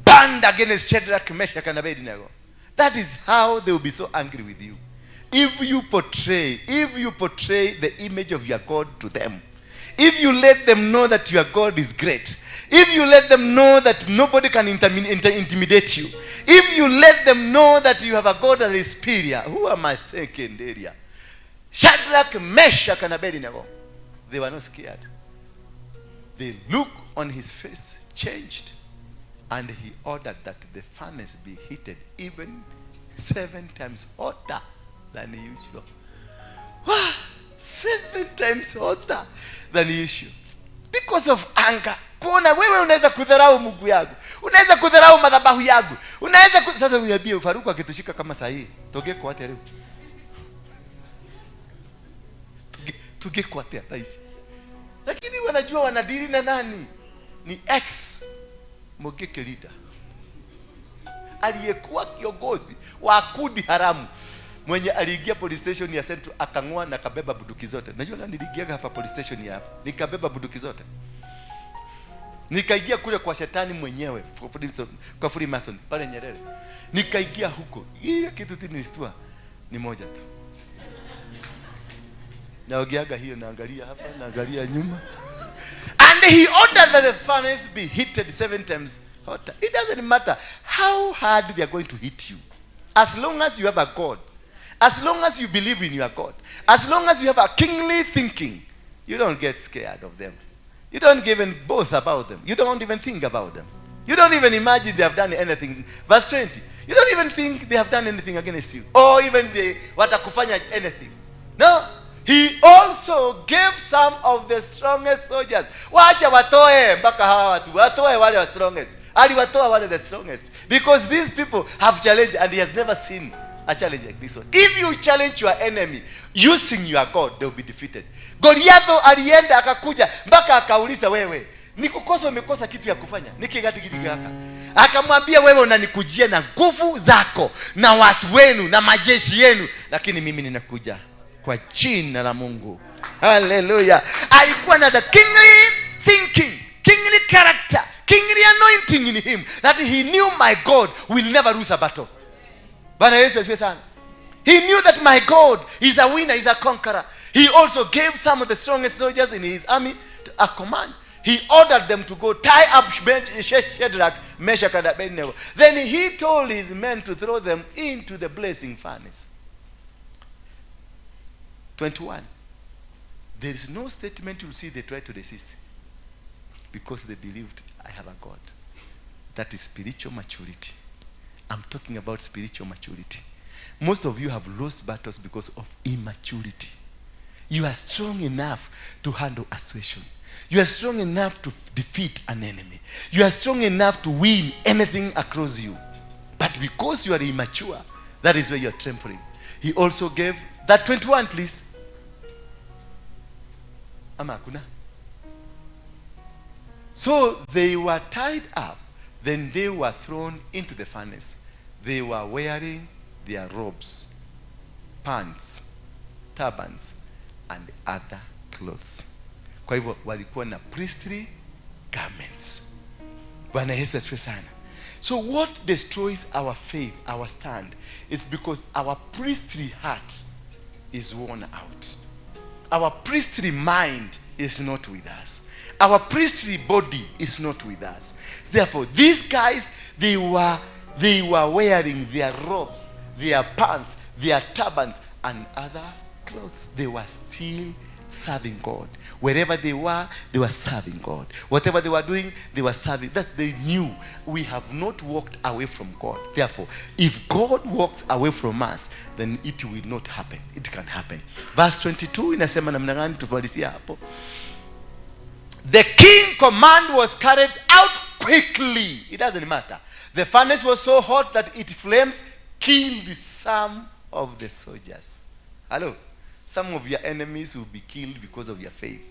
burned against Shadrach, Meshach and Abednego. That is how they will be so angry with you. If you portray the image of your God to them, if you let them know that your God is great, if you let them know that nobody can intimidate you, if you let them know that you have a God that is superior, who am I second area? Shadrach, Meshach and Abednego, they were not scared. The look on his face changed, and he ordered that the furnace be heated even 7 times hotter than usual. 7 times hotter than usual. Because of anger. Kuona wewe unaweza kudharau Mungu yangu. Unaweza kudharau madhabahu yangu. Unaweza sasa uniambie Faruku akitushika kama saa hii. Toge kwa leo. Toge kwa taishi. Lakini wanajua wanadili na nani? Ni ex Mogeke leader. Aliyekuwa kiongozi wa kundi haramu. Mwenye aliingia police station ya Central akang'oa na kabeba bunduki zote. Najua gani niliingia hapa police station ya hapa. Nikabeba bunduki zote. Nikaingia kule kwa shetani mwenyewe kwa Freemason pale Nyerere. Nikaingia huko. Ile kitu tu nilistua ni moja tu. Naogeaga hiyo, naangalia hapa, naangalia nyuma. And he ordered that the furnace be heated 7 times hotter. It doesn't matter how hard they are going to hit you. As long as you have a God, as long as you believe in your God, as long as you have a kingly thinking, you don't get scared of them. You don't even boast about them. You don't even think about them. You don't even imagine they have done anything. Verse 20. You don't even think they have done anything against you. Or even they watakufanya anything. No. He also gave some of the strongest soldiers. Wacha watoe mpaka hawa watu. Watoe wale wa strongest. Aliwatoa wale the strongest. Because these people have challenged and he has never seen a challenge like this one. If you challenge your enemy using your God, they will be defeated. Goliath alienda akakuja mpaka akauliza wewe, nikukosa umekosa kitu ya kufanya? Nikigatigiti kaka. Akamwambia wewe unanikujia na nguvu zako na watu wenu na majeshi yenu, lakini mimi ninakuja kwa jina la Mungu. Hallelujah. Alikuwa na the kingly thinking, kingly character, kingly anointing in him, that he knew my God will never lose a battle. Bwana Yesu asifiwe sana. He knew that my God is a winner, is a conqueror. He also gave some of the strongest soldiers in his army a command. He ordered them to go tie up Shadrach, Meshach, and Abednego. Then he told his men to throw them into the blazing furnace. 21. There is no statement you will see they try to resist, because they believed, I have a God. That is spiritual maturity. I'm talking about spiritual maturity. Most of you have lost battles because of immaturity. You are strong enough to handle a situation. You are strong enough to defeat an enemy. You are strong enough to win anything across you. But because you are immature, that is where you are trembling. He also gave that 21, please. Amakuna. So they were tied up. Then they were thrown into the furnace. They were wearing their robes, pants, turbans, and other clothes. Kwa hivyo walikuwa na priestly garments. Bwana Yesu asifiwe sana. So what destroys our faith, our stand, it's because our priestly heart is worn out. Our priestly mind is not with us. Our priestly body is not with us. Therefore, these guys, they were wearing their robes, their pants, their turbans, and other clothes. They were still serving God. Wherever they were serving God. Whatever they were doing, they were serving. That's, they knew we have not walked away from God. Therefore, if God walks away from us, then it will not happen. It can happen. Verse 22 inasema namna gani? Tufalisia hapo. The king command was carried out quickly. It doesn't matter. The furnace was so hot that its flames killed some of the soldiers. Hello? Some of your enemies will be killed because of your faith.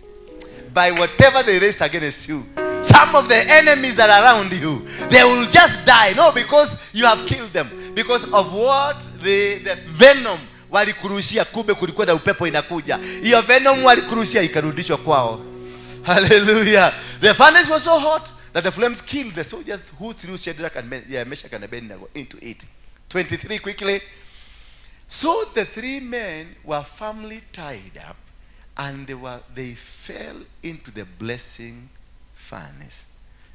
By whatever they raised against you. Some of the enemies that are around you, they will just die. No, because you have killed them. Because of what? The venom walikurushia, kube kulikuwa na upepo inakuja. Iyo venom walikurushia ikarudishwa kwao. Hallelujah. The furnace was so hot that the flames killed the soldiers who threw Shadrach and Meshach and Abednego into it. 23 quickly. So the three men were firmly tied up, and they fell into the blazing furnace.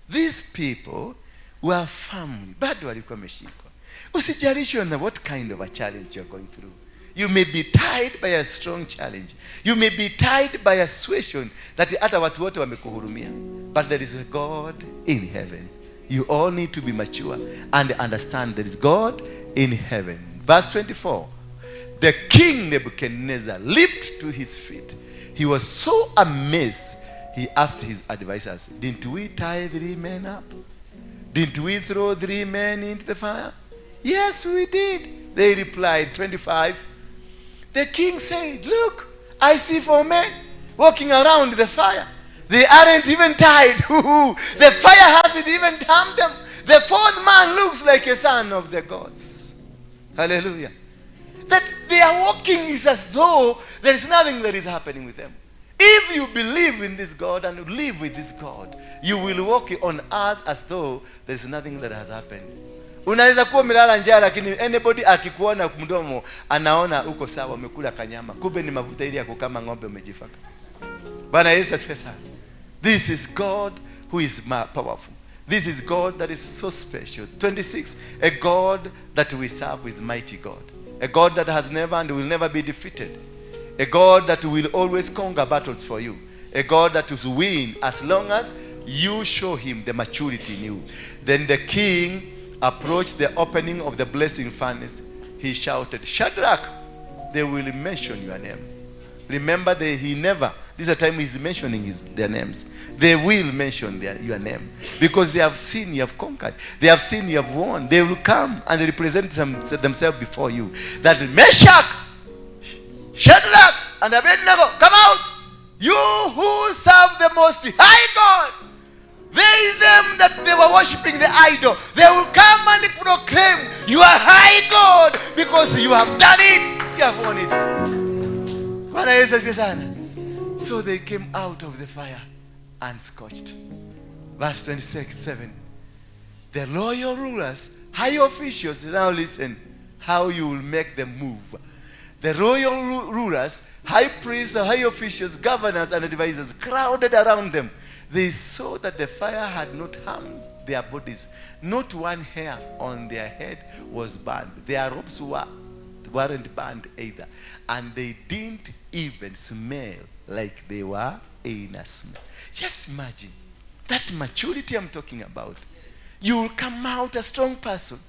These people were firmly, bado walikuwa wameshikwa. Usijalishwe na what kind of a challenge you're going through. You may be tied by a strong challenge. You may be tied by a situation that hata watu wote wamekuhurumia. But there is a God in heaven. You all need to be mature and understand there is God in heaven. Verse 24. The king Nebuchadnezzar leaped to his feet. He was so amazed, he asked his advisors, didn't we tie 3 men up? Didn't we throw 3 men into the fire? Yes, we did. They replied, 25. The king said, look, I see 4 men walking around the fire. They aren't even tied. The fire hasn't even harmed them. The 4th man looks like a son of the gods. Hallelujah. That they are walking is as though there is nothing that is happening with them. If you believe in this God and live with this God, you will walk on earth as though there is nothing that has happened. Unaweza kuwa milala njaa, lakini anybody akikuona mdomo anaona uko sawa, umekula kanyama, kumbe ni mafuta ile ya kukama ng'ombe umejifaka. Bwana Yesu asifiwe sana. This is God who is powerful. This is God that is so special. 26. A God that we serve is mighty God. A God that has never and will never be defeated. A God that will always conquer battles for you. A God that will win as long as you show him the maturity in you. Then the king approached the opening of the blazing furnace. He shouted, Shadrach, they will mention your name. Remember, this is the time he's mentioning their names. They will mention your name. Because they have seen you have conquered. They have seen you have won. They will come and represent themselves before you. That Meshach, Shadrach, and Abednego, come out. You who serve the most high God. Them that they were worshiping the idol. They will come and proclaim, you are high God, because you have done it. You have won it. Bwana Yesu asifiwe sana. So they came out of the fire unscorched. Verse 27. The royal rulers, high officials, now listen how you will make them move. The royal rulers, high priests, high officials, governors and advisors crowded around them. They saw that the fire had not harmed their bodies. Not one hair on their head was burned. Their robes weren't burned either. And they didn't even smell like they were in a smell. Just imagine that maturity I'm talking about. You will come out a strong person.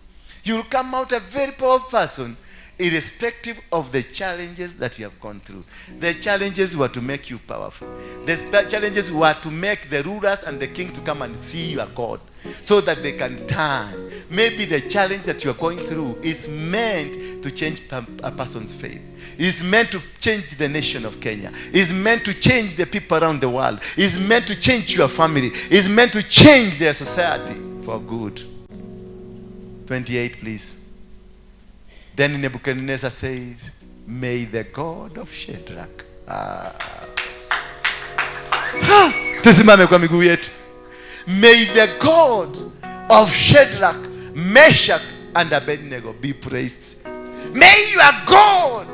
You will come out a very powerful person, irrespective of the challenges that you have gone through. The challenges were to make you powerful. The challenges were to make the rulers and the king to come and see your God, so that they can turn. Maybe the challenge that you are going through is meant to change a person's faith. It's meant to change the nation of Kenya. It's meant to change the people around the world. It's meant to change your family. It's meant to change their society for good. 28, please. Then Nebuchadnezzar says, may the God of Shadrach. Tusimame kwa miguu yetu. May the God of Shadrach, Meshach and Abednego be praised. May your God,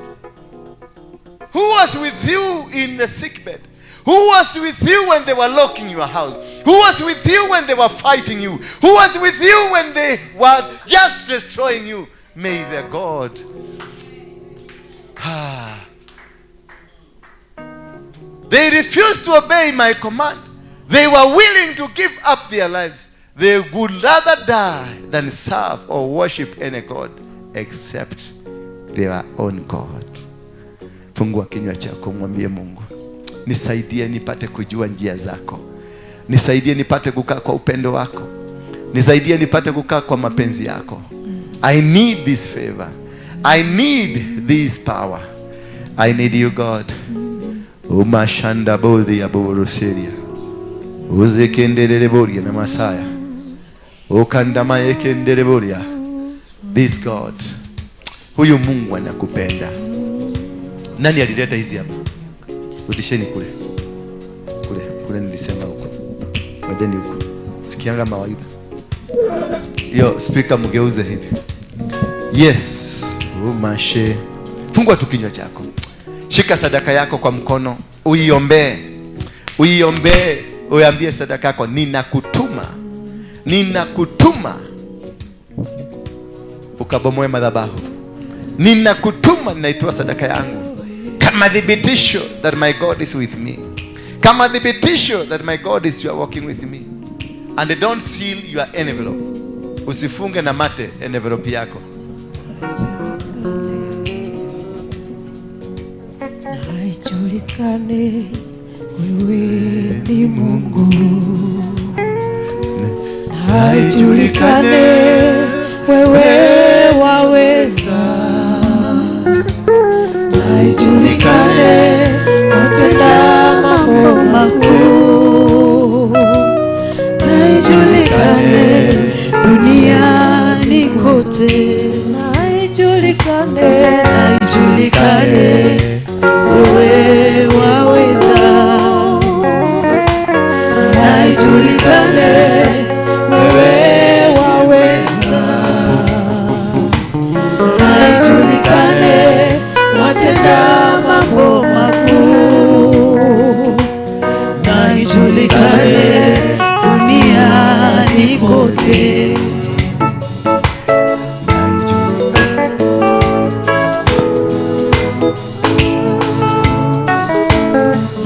who was with you in the sickbed, who was with you when they were locking your house, who was with you when they were fighting you, who was with you when they were just destroying you, may the God they refused to obey my command. They were willing to give up their lives. They would rather die than serve or worship any God except their own God. Fungua kinywa chako, mwambie Mungu, nisaidie nipate kujua njia zako. Nisaidie nipate kukaa kwa upendo wako. Nisaidie nipate kukaa kwa mapenzi yako. I need this favor. I need this power. I need you, God. Umashanda bodi ya boruseria. Uzekendelele boria na masaya. Ukandama yekendelele boria. This God. Huyu Mungu anakupenda. Nani alileta hizi hapa? Rudisheni kule. Kule nilisema huko. Madeni huko. Sikianga mawaidha. Yo, speaker mgeuze hivi. Yes. Umashe. Fungua tu kinywa chako. Shika sadaka yako kwa mkono. Uiombe. Uiombe. Uambie sadaka yako, ninakutuma. Ninakutuma. Ukabomoe madhabahu. Ninakutuma, ninaitoa sadaka yangu kama thibitisho that my God is with me. Kama thibitisho that my God is walking with me. And don't seal your envelope. Usifunge na mate envelope yako. Naijulikane wewe ni Mungu. Naijulikane wewe waweza. Naijulikane watenda mambo makuu. Naijulikane duniani kote. Naijulikane, naijulikane wewe waweza. Naijulikane wewe waweza. Naijulikane watenda mambo makuu. Naijulikane duniani kote.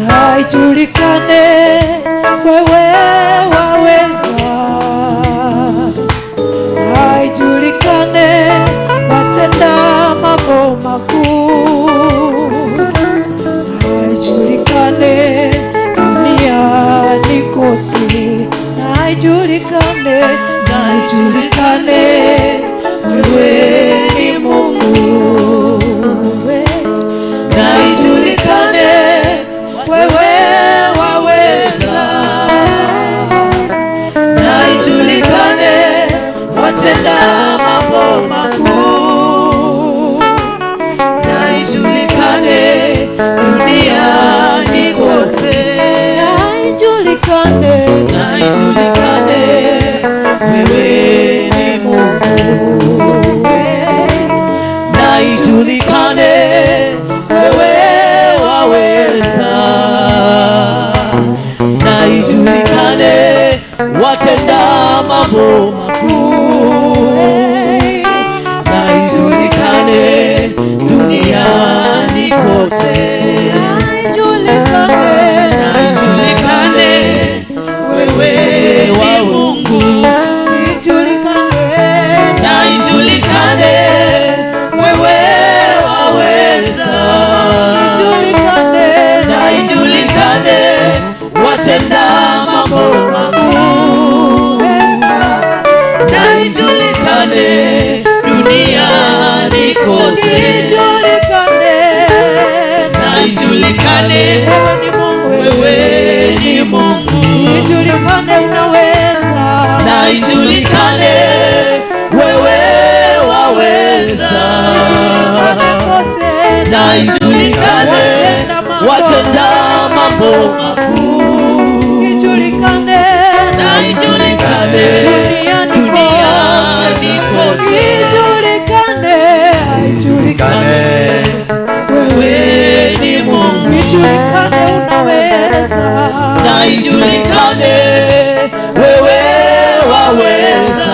Naijulikane wewe waweza. Naijulikane watenda mambo makuu. Naijulikane duniani kote. Naijulikane, naijulikane wewe ni Mungu. Naijulikane wewe waweza. watenda mambo makuu, na ijulikane duniani kote, na ijulikane wewe ni Mungu, na ijulikane wewe waweza, na ijulikane watenda mambo makuu, na ijulikane duniani kote, na ijulikane wewe ni Mungu, na ijulikane wewe waweza, na ijulikane watenda mambo makuu, na ijulikane duniani kote, ijulikane wewe ni Mungu, na ijulikane wewe waweza,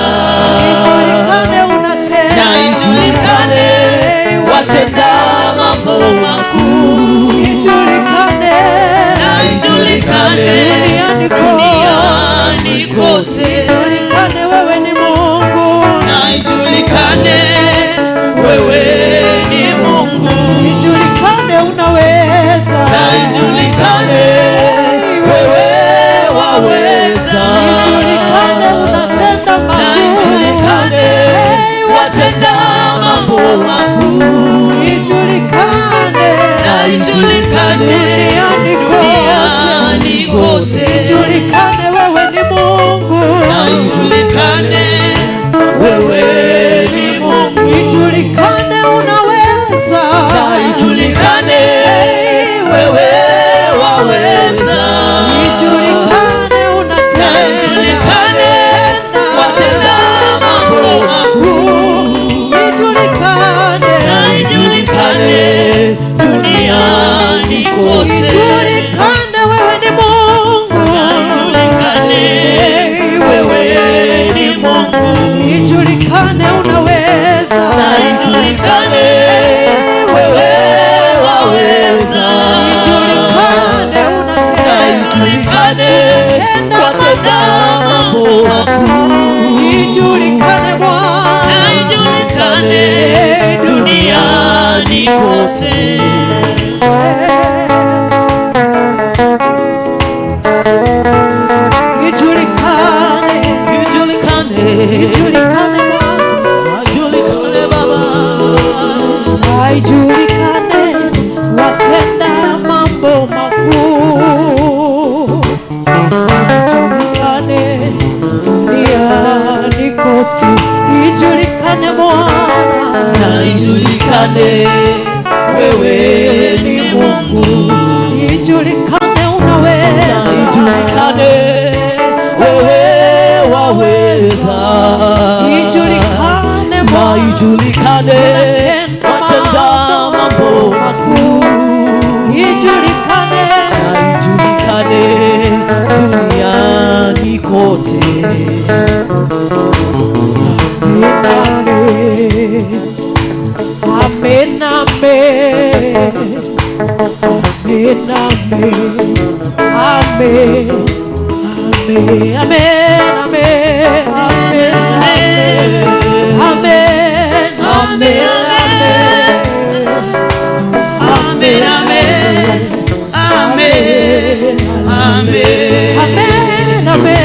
na ijulikane watenda mambo makuu, na ijulikane duniani kote, wewe ni Mungu, na ijulikane wewe ni Mungu, ijulikane unaweza, na ijulikane wewe waweza, ijulikane unatenda na makuu, ijulikane watenda mambo makuu, ijulikane, na ijulikane duniani kote, ijulikane wewe ni Mungu, na ijulikane wewe ni Mungu, ijulikane unaweza, na ijulikane wewe waweza, ijulikane na unatenda, ijulikane watenda mambo makuu, ijulikane, na ijulikane duniani kote, ijulikane wewe ni Mungu, na ijulikane wewe ni Mungu, ijulikane unaweza, na ijulikane wewe waweza, ijulikane na unatenda, ijulikane watenda mambo makuu, ijulikane Bwana, na ijulikane duniani kote. ijulikane, Ijulikane, ijulikane Bwana, ijulikane Baba, ijulikane watenda mambo makuu, ijulikane duniani kote, ijulikane Bwana, na ijulikane wewe ni Mungu, ijulikane na unaweza, ijulikane wewe waweza, ijulikane na Bwana, ijulikane watenda mambo makuu, ijulikane, na ijulikane duniani kote. amen, amen, amen, amen, amen, amen, amen, amen,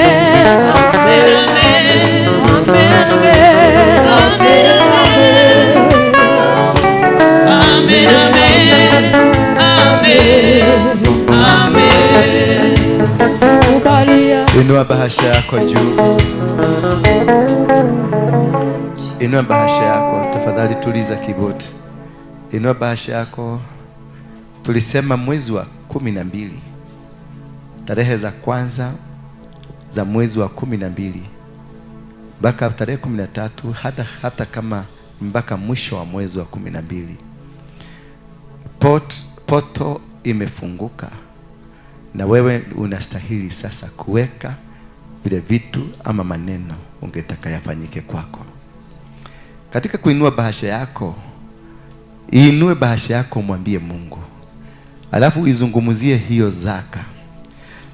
Inua bahasha yako juu. Inua bahasha yako tafadhali, tuliza kibodi. Inua bahasha yako. Tulisema mwezi wa 12, tarehe za kwanza za mwezi wa 12 mpaka tarehe 13, hata kama mpaka mwisho wa mwezi wa 12, poto imefunguka, na wewe unastahili sasa kuweka vile vitu ama maneno ungetaka yafanyike kwako. Katika kuinua bahasha yako, iinue bahasha yako, mwambie Mungu, alafu izungumuzie hiyo zaka.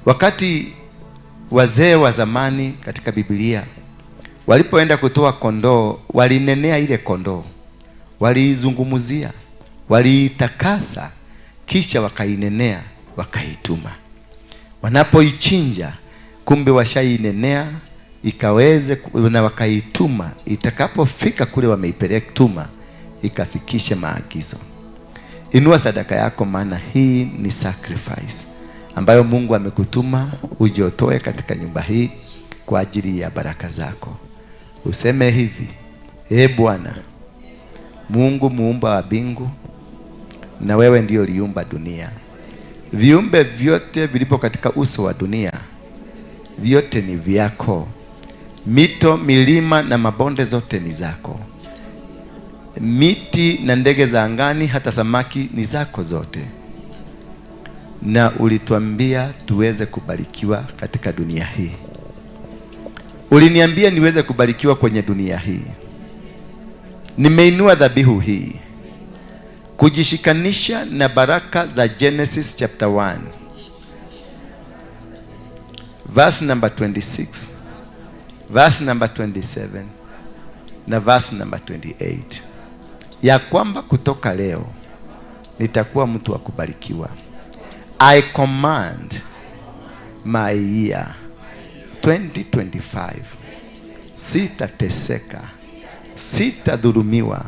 Wakati wazee wa zamani katika Biblia walipoenda kutoa kondoo, walinenea ile kondoo, waliizungumuzia, waliitakasa, kisha wakainenea, wakaituma. Wanapoichinja, kumbe washainenea ikaweze, na wakaituma, itakapofika kule wameipeleka tuma, ikafikishe maagizo. Inua sadaka yako, maana hii ni sacrifice ambayo Mungu amekutuma uje utoe katika nyumba hii kwa ajili ya baraka zako. Useme hivi: Bwana Mungu muumba wa mbingu, na wewe ndio uliumba dunia. Viumbe vyote vilipo katika uso wa dunia, vyote ni vyako. Mito, milima na mabonde zote ni zako. Miti na ndege za angani, hata samaki ni zako zote. Na ulituambia tuweze kubarikiwa katika dunia hii. Uliniambia niweze kubarikiwa kwenye dunia hii. Nimeinua dhabihu hii kujishikanisha na baraka za Genesis chapter 1 verse number 26, verse number 27 na verse number 28, ya kwamba kutoka leo nitakuwa mtu wa kubarikiwa. I command my year 2025, sitateseka, sitadhulumiwa.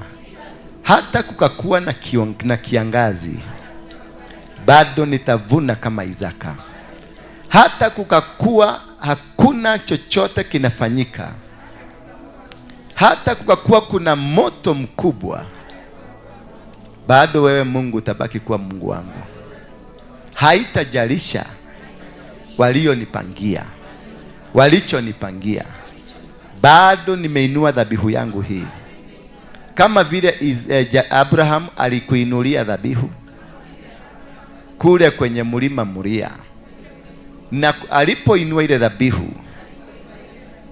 Hata kukakuwa na kiangazi, bado nitavuna kama Isaka. Hata kukakuwa hakuna chochote kinafanyika, hata kukakuwa kuna moto mkubwa, bado wewe Mungu utabaki kuwa Mungu wangu. Haitajalisha walionipangia, walichonipangia, bado nimeinua dhabihu yangu hii. Kama vile Abraham alikuinulia dhabihu kule kwenye mlima Moria, na alipoinua ile dhabihu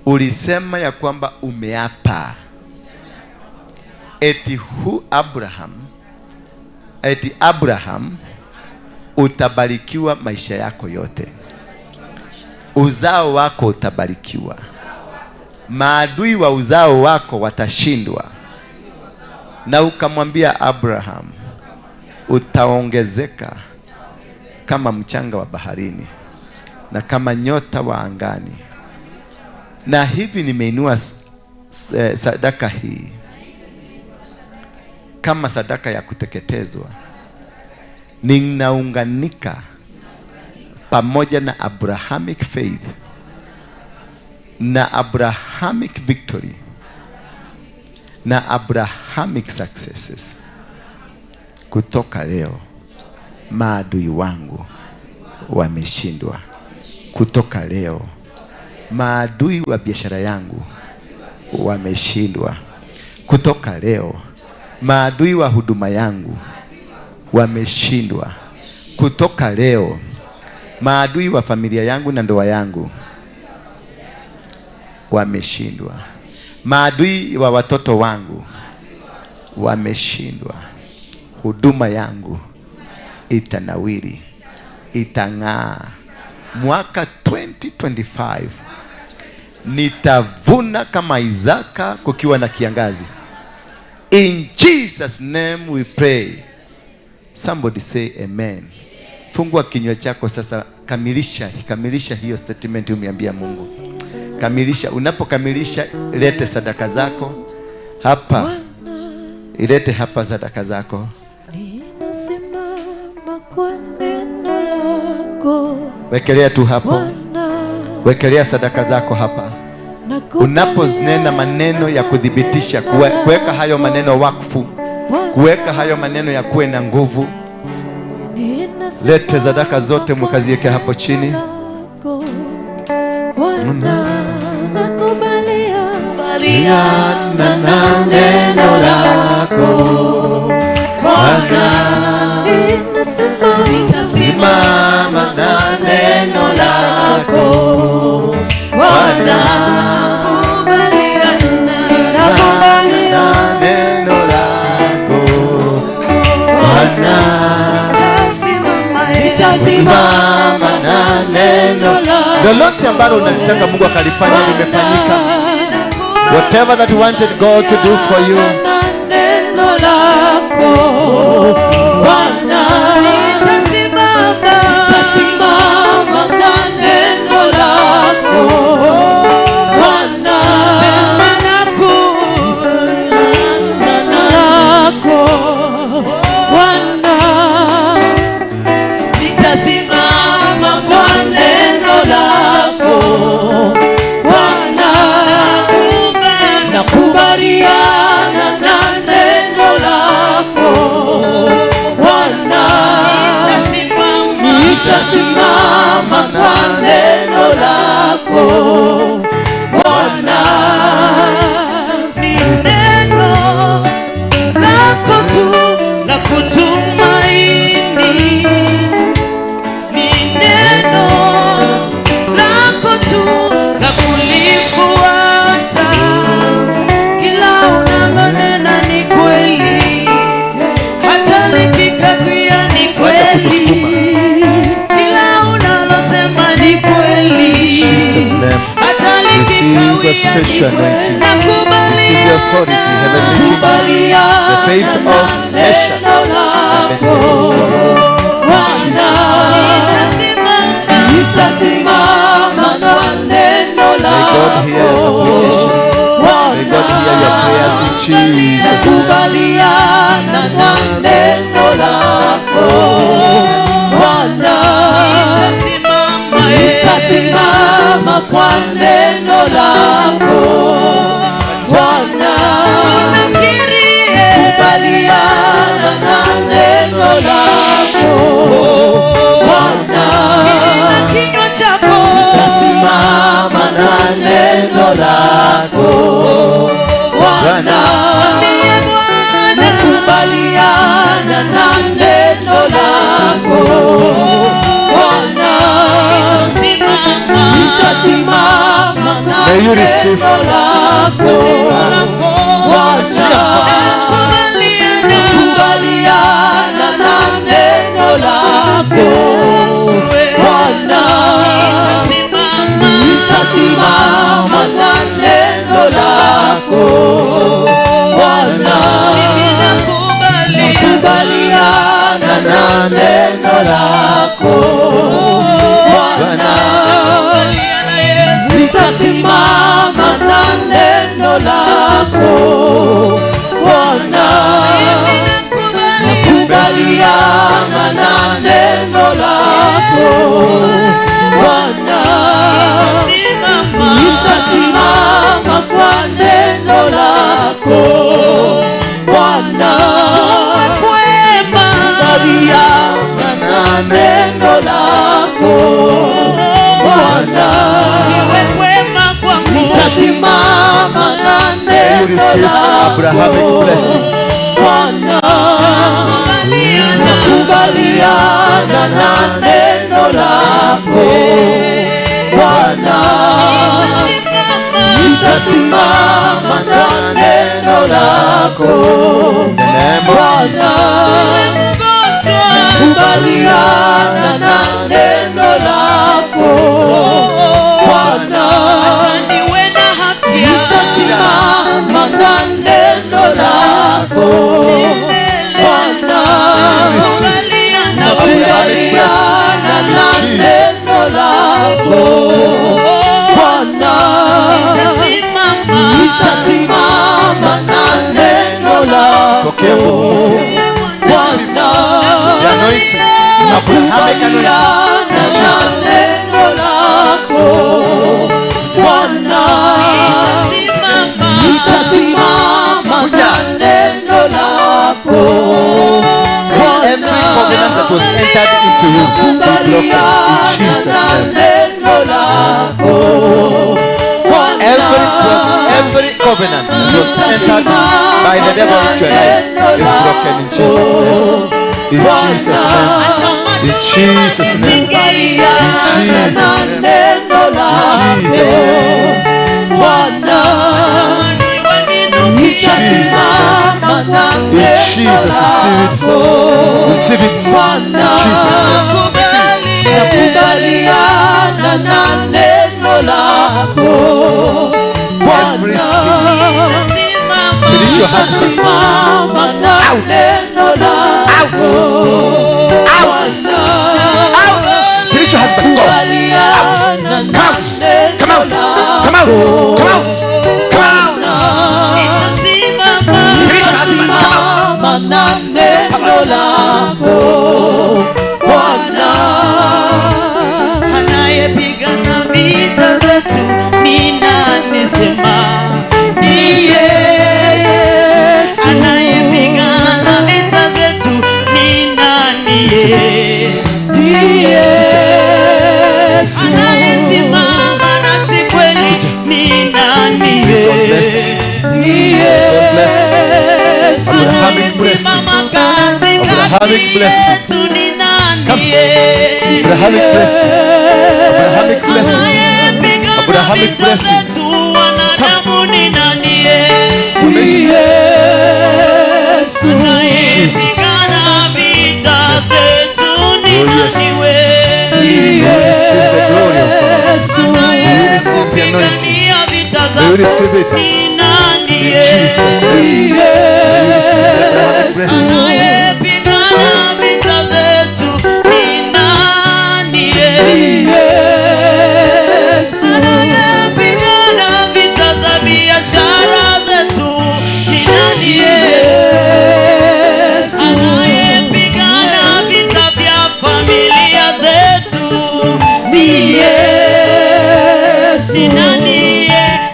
ulisema ya kwamba umeapa eti Abraham utabarikiwa maisha yako yote, uzao wako utabarikiwa, maadui wa uzao wako watashindwa. Na ukamwambia Abraham, utaongezeka kama mchanga wa baharini na kama nyota wa angani. Na hivi nimeinua sadaka hii kama sadaka ya kuteketezwa. Ninaunganika pamoja na Abrahamic faith na Abrahamic victory na Abrahamic successes. Kutoka leo maadui wangu wameshindwa. Kutoka leo maadui wa biashara yangu wameshindwa. Kutoka leo maadui wa huduma yangu wameshindwa. Kutoka leo maadui wa familia yangu na ndoa yangu wameshindwa. Maadui wa watoto wangu wameshindwa. Huduma yangu itanawiri, itang'aa. Mwaka 2025 nitavuna kama Isaka kukiwa na kiangazi. In Jesus name we pray. Somebody say amen. Fungua kinywa chako sasa, kamilisha hiyo statement umeambia Mungu. Kamilisha. Unapokamilisha, lete sadaka zako hapa. Ilete hapa sadaka zako. Ninasimama kwa neno lako. Wekelea tu hapo. Wekelea sadaka zako hapa. Unaponena maneno ya kudhibitisha, kuweka hayo maneno wakfu, kuweka hayo maneno ya kuwe na nguvu. Lete sadaka zote mkaziweke hapo chini. Kubaliana na neno lako Bwana, nitasimama na neno lako Bwana. nitasimama na neno lako. Lolote ambalo unalitaka Mungu akalifanya limefanyika. Whatever that you wanted God to do for you. Neno lako Bwana, nitasimama na neno lako Bwana, sema nako Bwana, nitasimama kwa neno lako Bwana, nakubaliana na neno lako Bwana, nitasimama kwa neno lako Bwana. Ni neno lako tu la kutumaini, ni neno lako tu la kulifuata. Kila unalonena ni kweli, hata likikawia ni kweli. Kila unalosema ni kweli, hata likikawia ni kweli. Receive the authority, heavenly King, the faith of nation. Nitasimama na neno lako. May God hear your supplications. May God hear your prayers in Jesus' name. Nakubaliana na neno lako Bwana, nitasimama kwa neno lako Bwana, nakubaliana na neno lako Bwana, nitasimama na neno lako Bwana, nakubaliana na neno lako Bwana, nitasimama na neno lako Bwana, nakubaliana na neno lako Bwana, nitasimama na neno lako Bwana, nakubaliana na neno lako Bwana, nitasimama na neno lako Bwana, nakubaliana na neno lako Bwana, nitasimama kwa neno lako Bwana, nakubaliana na neno lako Bwana, nitasimama na neno Abrahamic blessings. Bwana, nakubaliana na neno lako Bwana, nitasimama na neno lako Bwana, nakubaliana na neno lako Bwana, nitasimama na neno lako Bwana, nakubaliana na neno lako Bwana, nitasimama na neno lako Bwana, nakubaliana na neno lako Bwana, nitasimama na neno lako Every covenant that was entered into you be broken in Jesus' name. Every covenant that was entered by the devil into your life is broken in Jesus' name. In Jesus' name. In Jesus' name. In Jesus' name. In Jesus' name. In Jesus' name. Receive it. Receive it. In Jesus' name. Spiritual husbands. Nitasimama na neno lako. Spiritual husband, go. Kubaliana na Come out. neno Come out. lako. Come out. Come out. Nitasimama na neno lako. Bwana anayepigana vita zetu ni nani? Sema ni Yesu. Anayepigana vita zetu ni nani? ni Yesu. Anayesimama nasi kweli ni nani? Ni Yesu. Anayesimama katikati yetu ni nani? Abrahamic blessings. Abrahamic blessings. Anayepigana Abrahamic vita blessings. zetu wanadamu ni nani? Ni Yesu. Anayepigana vita zetu ni nani? Ni Receive the glory of God. Yesu. Receive the anointing. Anayepigania vita May you receive zetu it. ni nani? In Jesus' name. Ni May you receive the Abrahamic Yesu. blessings. Anayepigana vita zetu ni nani? Ni Yesu. Anayepigana vita za biashara zetu ni nani? Yesu. Anayepigana vita vya familia zetu ni Yesu. ni nani?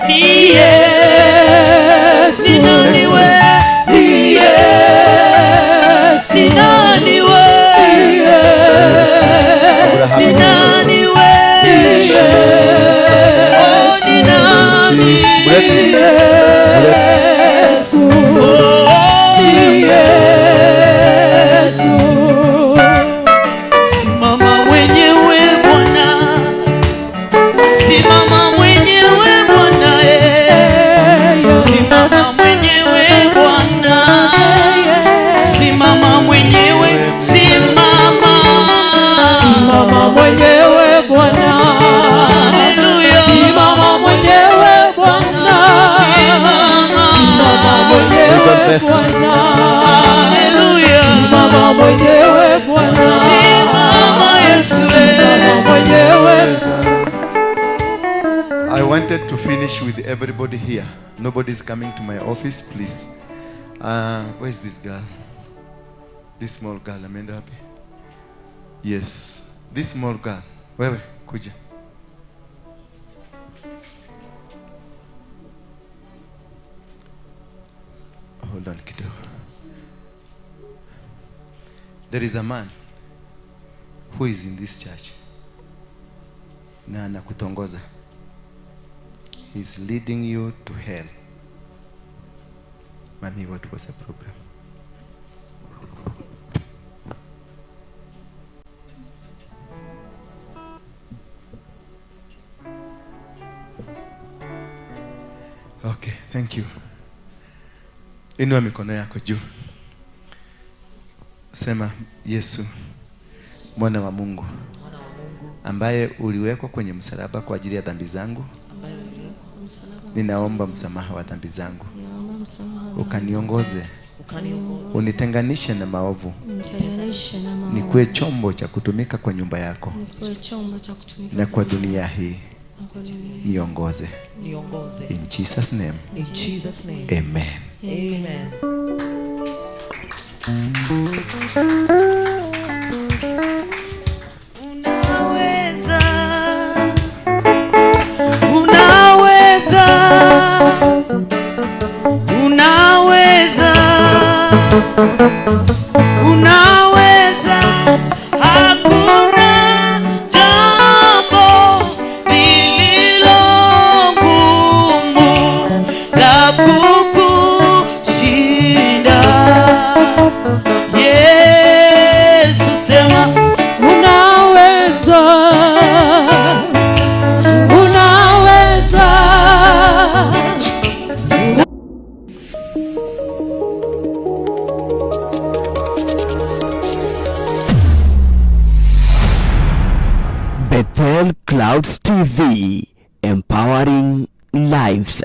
Ni Yesu. ni nani we? Ni Yesu. Ni nani we? Ni nani we? Oh, ni nani? Yesu. Ni Yesu. Simama mwenyewe Bwana, simama mwenyewe Bwana, simama mwenyewe Bwana, simama mwenyewe, simama, Simama mwenyewe Bwana. haleluya, Simama mwenyewe Bwana. Simama mwenyewe God bless you. Bwana. haleluya, Simama mwenyewe Bwana. simama Yesu, Simama mwenyewe. I wanted to finish with everybody here. Nobody's coming to my office, please. Where's this girl? This small girl, ameenda wapi? Yes, this small girl. Wewe, kuja. Hold on kidogo. There is a man who is in this church. Na anakutongoza. He's leading you to hell. Mami, what was the problem? Okay, thank you. Inua mikono yako juu. Sema, Yesu, mwana wa Mungu, ambaye uliwekwa kwenye msalaba kwa ajili ya dhambi zangu. Ninaomba msamaha wa dhambi zangu. Ukaniongoze. Unitenganishe na maovu. Nikuwe chombo cha kutumika kwa nyumba yako. Na kwa dunia hii. Niongoze. In Jesus name. in Jesus name, Amen. amen. Unaweza, unaweza, unaweza, unaweza, hakuna jambo lililo gumu la kukushinda. Yesu sema Unaweza. Unaweza. Bethel Clouds TV, empowering lives.